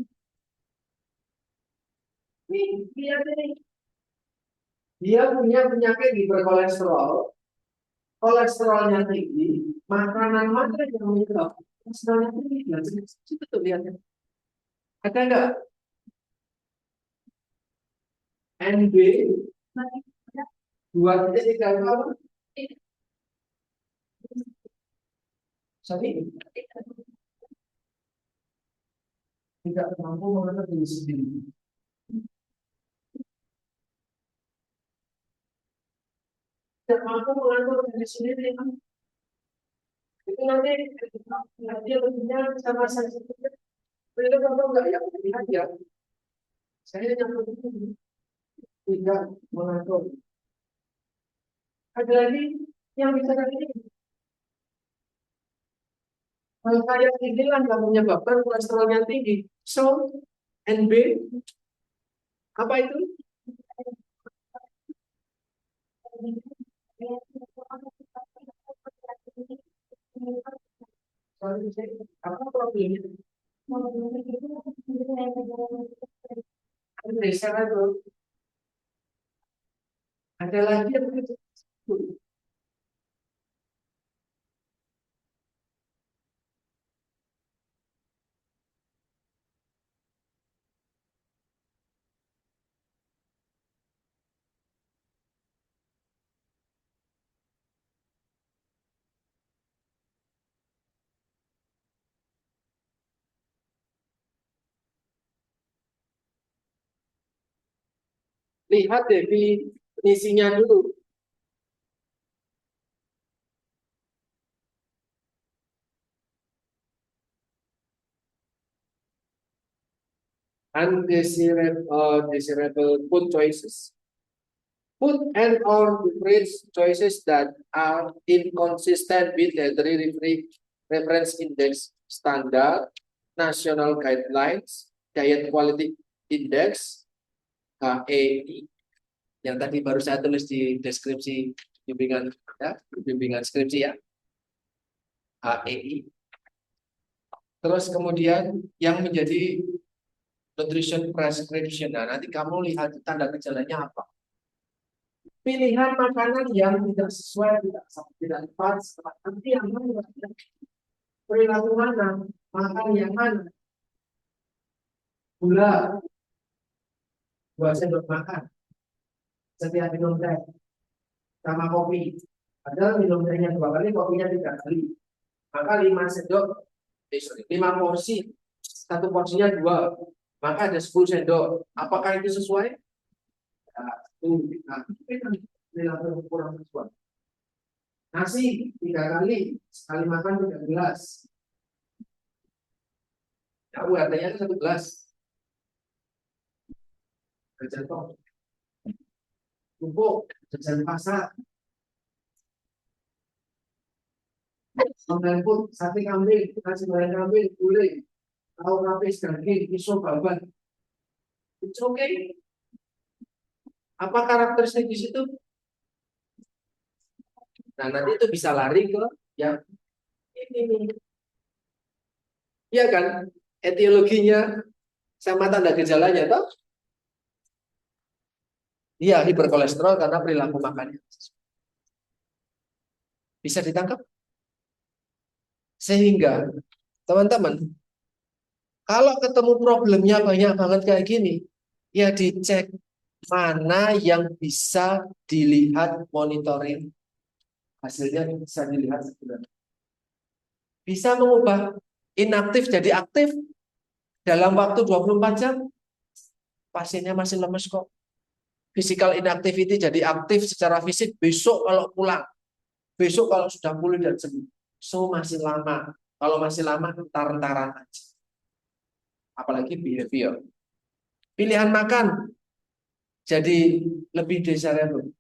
Ini, dia punya penyakit hiperkolesterol, kolesterolnya tinggi, makanan mana yang menyebabkan kolesterolnya tinggi? Nah, itu tuh lihatnya. Ada nggak? NB 2,3 apa? Sorry, tidak mampu mengatur diri sendiri. Tidak mampu mengatur diri sendiri. Itu nanti dia lebihnya sama saya sebutnya. Beliau kalau nggak ya lihat ya. Saya yang tidak mengatur. Ada lagi yang bisa ini. Kayak inilah yang menyebabkan kolesterolnya tinggi. So, NB apa itu? Apa problemnya? Ada lagi yang lihat definisinya dulu. Undesirable desirable food choices. Put and or difference choices that are inconsistent with dietary reference index standard, national guidelines, diet quality index, HEI, yang tadi baru saya tulis di deskripsi bimbingan ya, bimbingan skripsi ya, HEI. Terus kemudian yang menjadi nutrition prescription. Nah, nanti kamu lihat tanda gejalanya apa. Pilihan makanan yang tidak sesuai, tidak tepat, nanti yang mana? Perilaku mana? Makan yang mana? Gula, 2 sendok makan setiap minum teh, sama kopi. Padahal minum tehnya 2 kali, kopinya 3 kali. Maka 5 sendok, 5 porsi, 1 porsinya 2, maka ada 10 sendok. Apakah itu sesuai? Perilaku kurang sesuai. Nasi 3 kali, sekali makan 3 gelas. Ya, artinya itu 1 gelas. Jajan tok. Pupuk, jajan pasar. Online food, sate kambing, nasi goreng kambing, gulai, tahu lapis, daging, iso, babat. It's okay. Apa karakteristik di situ? Nah, nanti itu bisa lari ke yang ini. Iya kan? Etiologinya sama tanda gejalanya toh? Iya, hiperkolesterol karena perilaku makannya. Bisa ditangkap? Sehingga teman-teman, kalau ketemu problemnya banyak banget kayak gini, ya dicek mana yang bisa dilihat monitoring. Hasilnya bisa dilihat sebenarnya. Bisa mengubah inaktif jadi aktif dalam waktu 24 jam. Pasiennya masih lemes kok. Physical inactivity jadi aktif secara fisik besok kalau pulang. Besok kalau sudah pulih dan sembuh. So masih lama. Kalau masih lama entar-entaran aja. Apalagi behavior. Pilihan makan jadi lebih desirable,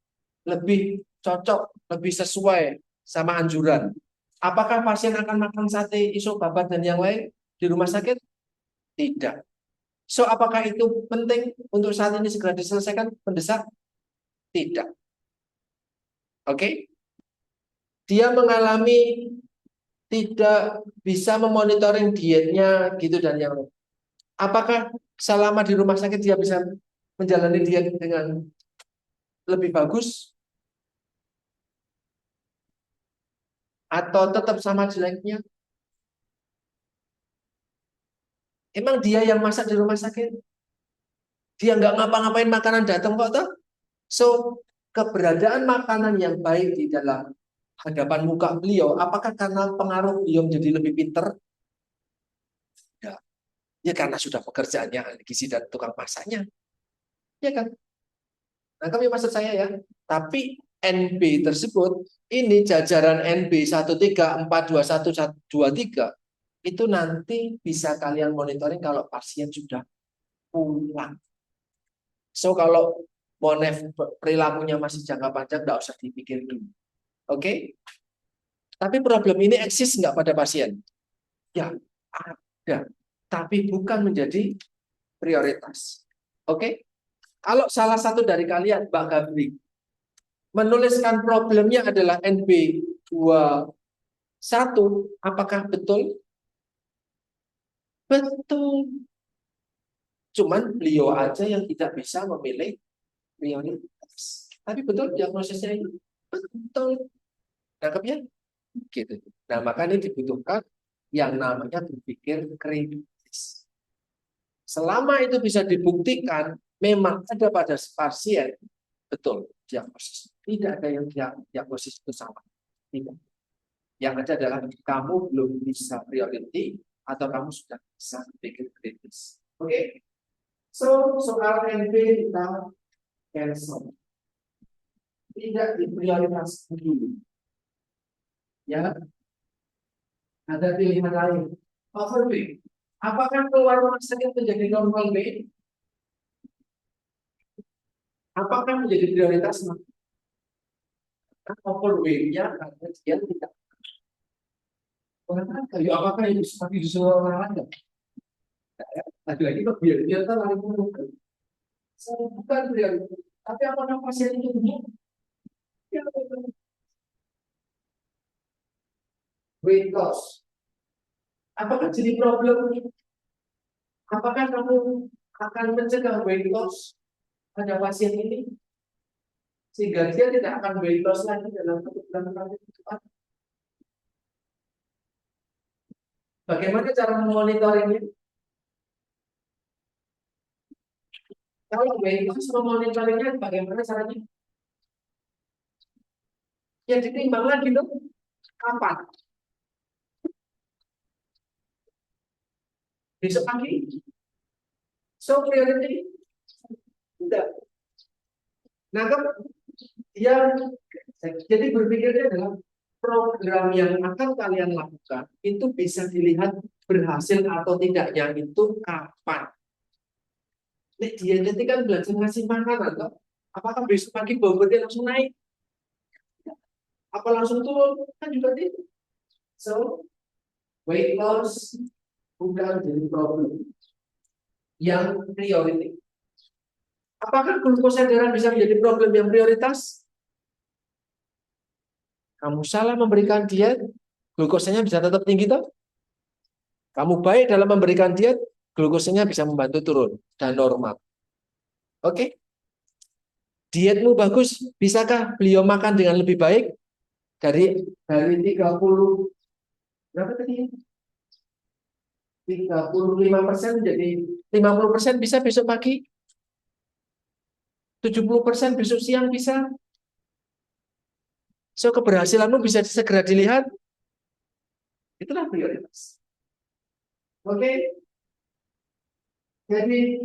lebih cocok, lebih sesuai sama anjuran. Apakah pasien akan makan sate, isok, babat, dan yang lain di rumah sakit? Tidak. So, apakah itu penting untuk saat ini segera diselesaikan? Mendesak? Tidak. Oke? Dia mengalami tidak bisa memonitoring dietnya gitu dan yang lain. Apakah selama di rumah sakit dia bisa menjalani diet dengan lebih bagus? Atau tetap sama jeleknya? Emang dia yang masak di rumah sakit? Dia nggak ngapa-ngapain, makanan datang kok toh? So, keberadaan makanan yang baik di dalam hadapan muka beliau, apakah karena pengaruh beliau menjadi lebih pinter? Ya, ya karena sudah pekerjaannya ahli gizi dan tukang masaknya. Ya kan? Nah, kami maksud saya ya. Tapi NB tersebut, ini jajaran NB 13, 4, 21, 23, itu nanti bisa kalian monitoring kalau pasien sudah pulang. So, kalau monef perilakunya masih jangka panjang, nggak usah dipikir dulu. Oke? Tapi problem ini eksis nggak pada pasien? Ya, ada. Tapi bukan menjadi prioritas. Oke? Kalau salah satu dari kalian, Mbak Gabri, menuliskan problemnya adalah NB21, apakah betul? Betul. Cuman beliau aja yang tidak bisa memilih prioritas. Tapi betul diagnosisnya ini? Betul. Nangkep ya? Gitu. Nah, makanya dibutuhkan yang namanya berpikir kritis. Selama itu bisa dibuktikan, memang ada pada pasien, betul diagnosis. Tidak ada yang diagnosis itu sama. Tidak. Yang ada adalah kamu belum bisa priority atau kamu sudah bisa berpikir kritis. Oke? So, soal NP kita cancel. Tidak diprioritaskan dulu. Ya, ada pilihan lain. Overweight. Apakah keluar rumah sakit menjadi normal weight? Apakah menjadi prioritas? Overweight-nya karena dia tidak olahraga. Ya, apakah itu seperti disuruh olahraga? Lagi-lagi kok dia kan lari mulu. Bukan prioritas. Tapi apakah pasien itu benar? Ya, weight loss. Apakah jadi problem? Apakah kamu akan mencegah weight loss pada pasien ini sehingga dia tidak akan weight loss lagi dalam 1 bulan terakhir ke depan? Bagaimana cara memonitoringnya? Kalau weight loss memonitoringnya bagaimana caranya? Ya ditimbang lagi dong. Kapan? Besok pagi? So priority? Tidak. Nah, kan yang jadi berpikirnya adalah program yang akan kalian lakukan itu bisa dilihat berhasil atau tidaknya itu kapan. Nek dia nanti kan belajar ngasih makan atau apakah besok pagi bobotnya langsung naik? Apa langsung turun? Kan juga tidak. So, weight loss bukan jadi problem yang priority. Apakah glukosa darah bisa menjadi problem yang prioritas? Kamu salah memberikan diet, glukosanya bisa tetap tinggi toh? Kamu baik dalam memberikan diet, glukosanya bisa membantu turun dan normal. Oke? Dietmu bagus, bisakah beliau makan dengan lebih baik dari 30 berapa tadi? 35% menjadi 50% bisa besok pagi, 70% besok siang bisa. So keberhasilanmu bisa segera dilihat. Itulah prioritas. Oke? Jadi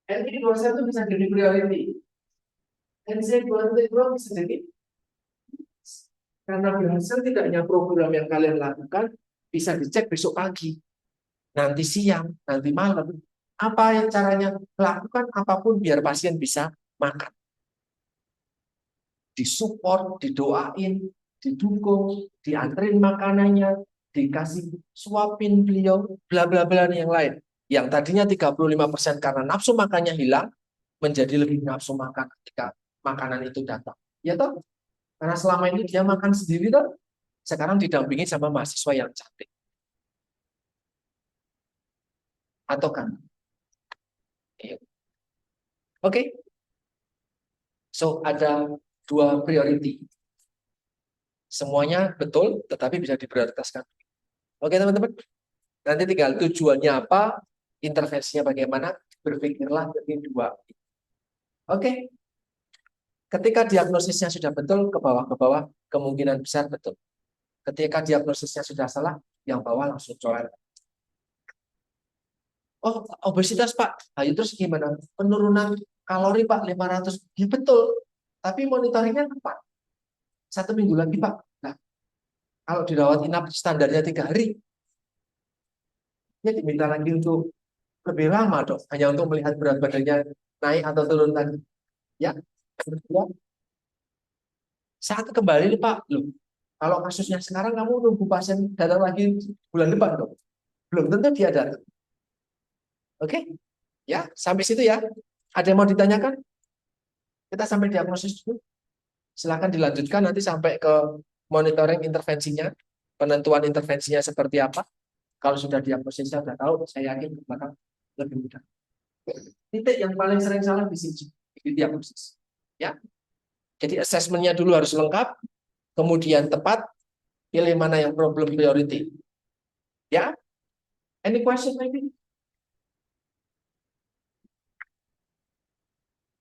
NP21 bisa jadi priority. NC22 bisa jadi karena berhasil tidaknya program yang kalian lakukan bisa dicek besok pagi, nanti siang, nanti malam. Apa yang caranya? Lakukan apapun biar pasien bisa makan. Disupport, didoain, didukung, dianterin makanannya, dikasih suapin beliau, bla bla bla yang lain. Yang tadinya 35% karena nafsu makannya hilang, menjadi lebih nafsu makan ketika makanan itu datang. Ya toh? Karena selama ini dia makan sendiri toh, sekarang didampingi sama mahasiswa yang cantik. Atau kan? Oke. Okay? So ada 2 priority. Semuanya betul, tetapi bisa diprioritaskan. Oke teman-teman? Nanti tinggal tujuannya apa, intervensinya bagaimana, berpikirlah dari 2. Oke? Ketika diagnosisnya sudah betul, ke bawah, kemungkinan besar betul. Ketika diagnosisnya sudah salah, yang bawah langsung coret. Oh, obesitas Pak. Ayo terus gimana? Penurunan kalori Pak 500. Ya betul. Tapi monitoringnya tepat. 1 minggu lagi Pak. Nah, kalau dirawat inap standarnya 3 hari, ya diminta lagi untuk lebih lama dong. Hanya untuk melihat berat badannya naik atau turun tadi. Ya. Saat kembali Pak. Loh, kalau kasusnya sekarang kamu nunggu pasien datang lagi bulan depan dong. Belum tentu dia datang. Oke? Ya, sampai situ ya. Ada yang mau ditanyakan? Kita sampai diagnosis dulu. Silakan dilanjutkan nanti sampai ke monitoring intervensinya, penentuan intervensinya seperti apa. Kalau sudah diagnosisnya sudah tahu, saya yakin bakal lebih mudah. Titik yang paling sering salah di sini di diagnosis. Ya. Jadi asesmennya dulu harus lengkap, kemudian tepat, pilih mana yang problem priority. Ya. Any question maybe?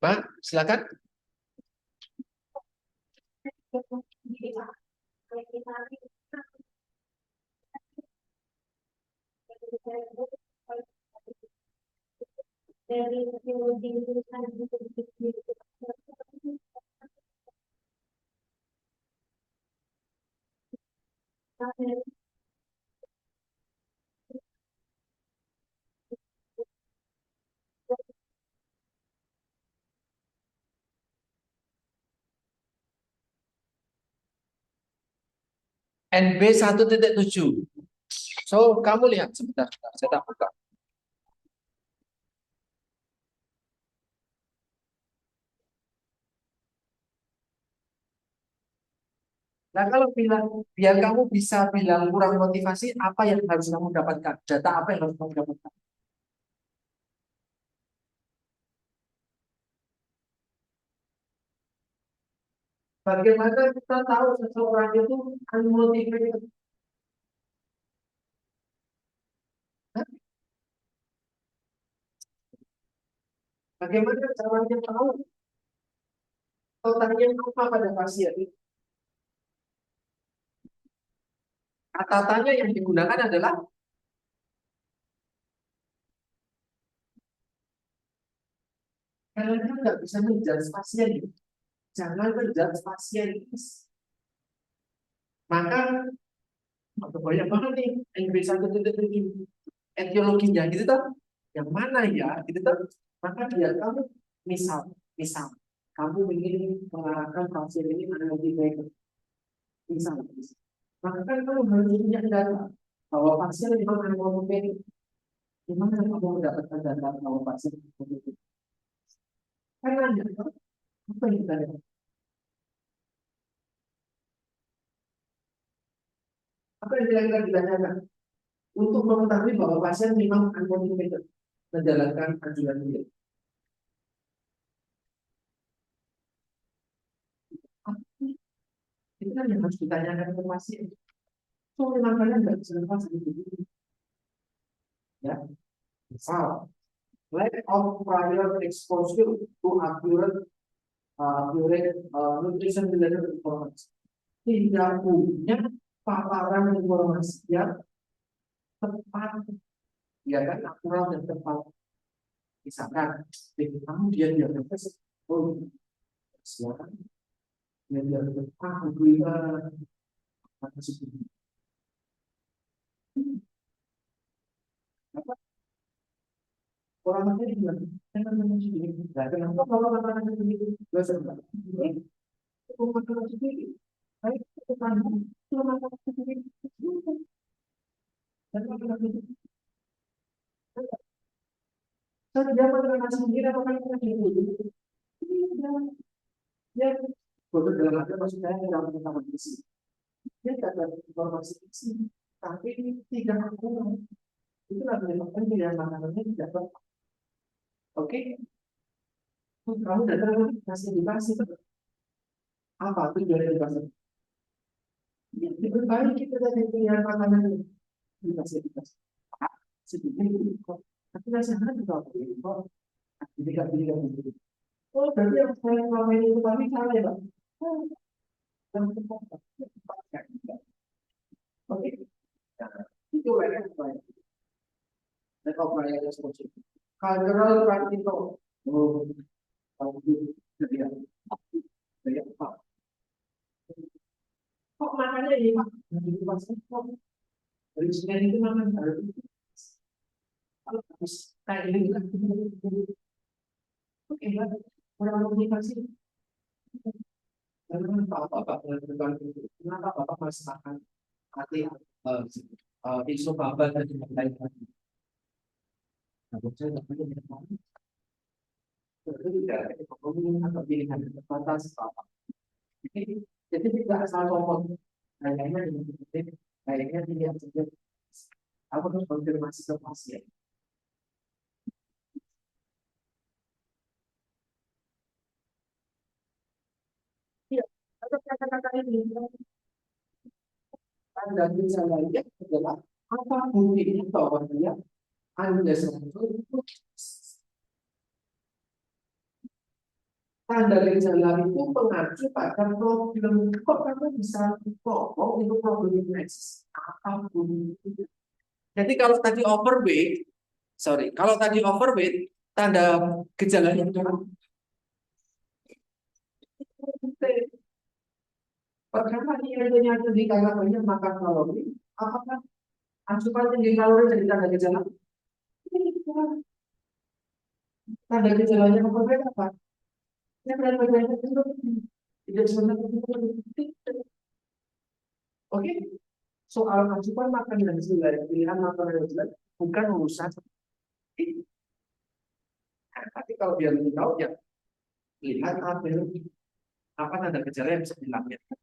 Pak, silakan. NB 1.7. So, kamu lihat sebentar, saya tak buka. Nah, kalau bilang biar kamu bisa bilang kurang motivasi, apa yang harus kamu dapatkan? Data apa yang harus kamu dapatkan? Bagaimana kita tahu seseorang itu unmotivated? Hah? Bagaimana caranya tahu atau tanya apa pada pasien? Kata tanya yang digunakan adalah kalian nggak bisa menjudge pasien. Jangan menjudge pasien. Maka banyak banget nih Inggris 1.7 etiologinya gitu tuh. Yang mana ya gitu tuh. Maka dia kamu misal misal kamu ingin mengarahkan pasien ini ada lebih baik misal, maka kan kamu harus punya data bahwa pasien memang ada motivasi. Gimana kamu mendapatkan data bahwa pasien motivasi? Karena apa yang kita lihat? Apa yang kita tanyakan? Untuk mengetahui bahwa pasien memang unmotivated menjalankan anjuran dia. Itu kan yang harus ditanyakan ke pasien. So, memang kalian nggak bisa lepas gitu. Ya, misal, lack of prior exposure to accurate nutrition related information. Tidak punya paparan informasi yang tepat, ya kan, akurat dan tepat. Misalkan, kamu dia diabetes, oh, silakan dia diabetes, gue orang macam ini jangan menyendiri. Nah, kenapa kalau makanan sendiri gak serba? Itu makanan sendiri. Baik itu kan itu makanan sendiri. Dan makanan sendiri. Saya dia makanan sendiri apa makanan sendiri? Ya, bodoh dalam arti maksud saya dalam pengetahuan gizi. Dia dapat informasi gizi, tapi tidak akurat. Itu adalah menyebabkan pilihan makanannya tidak tepat. Oke, kamu datang kasih edukasi apa tujuan edukasi? Diperbaiki kita dari pilihan makanan ini. Edukasi. Sedikit kok. Tapi rasanya juga kok. Jadi gak begitu. Oh, berarti yang saya selama ini itu kami salah ya, Pak? Oh, yang tepat. Oke. Nah, itu yang saya. Dan operasi responsif. Cultural practical. Oh, tahu itu. Jadi ya. Jadi apa? Kok makannya ini, Pak? Jadi pasti kok. Dari sekian itu makan harus. Kalau habis kayak ini kan. Oke, Pak. Kurang komunikasi. Kenapa Bapak menentukan itu? Kenapa Bapak masih makan hati isu babat dan lain-lain? Nah, saya nggak punya minum. Itu tidak ada ekonomi atau pilihan terbatas Bapak. Jadi tidak asal ngomong. Kayaknya ini penting, kayaknya tidak saja. Aku harus konfirmasi ke pasien. Iya, ada kata-kata ini. Tanda gejalanya adalah apa buktinya bahwa dia Anda sebetulnya tanda gejala itu mengacu pada problem. Kok kamu bisa ngomong itu problem itu eksis? Apapun itu. Jadi kalau tadi overweight, sorry, kalau tadi overweight, tanda gejalanya adalah bagaimana dia tinggi karena banyak makan kalori? Apakah asupan tinggi kalori jadi tanda gejala? Tanda gejalanya overweight apa? Ya berat badannya itu tidak sebenarnya. Oke, soal asupan makan yang jelek, pilihan makanan yang jelek, bukan urusan ini. Nah, tapi kalau dia lebih tahu ya lihat apa tanda gejala yang bisa dilakukan.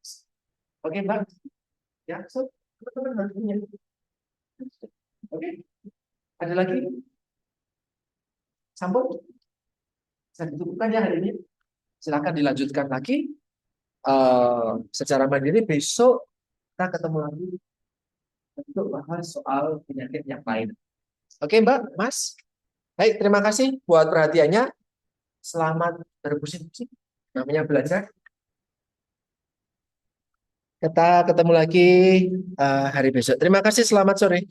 Oke Mbak, ya, so teman-teman harus punya. Oke, ada lagi? Sambung? Saya cukupkan ya hari ini. Silakan dilanjutkan lagi secara mandiri. Besok kita ketemu lagi untuk bahas soal penyakit yang lain. Oke Mbak, Mas. Baik, terima kasih buat perhatiannya. Selamat berpusing-pusing. Namanya belajar. Kita ketemu lagi hari besok. Terima kasih, selamat sore.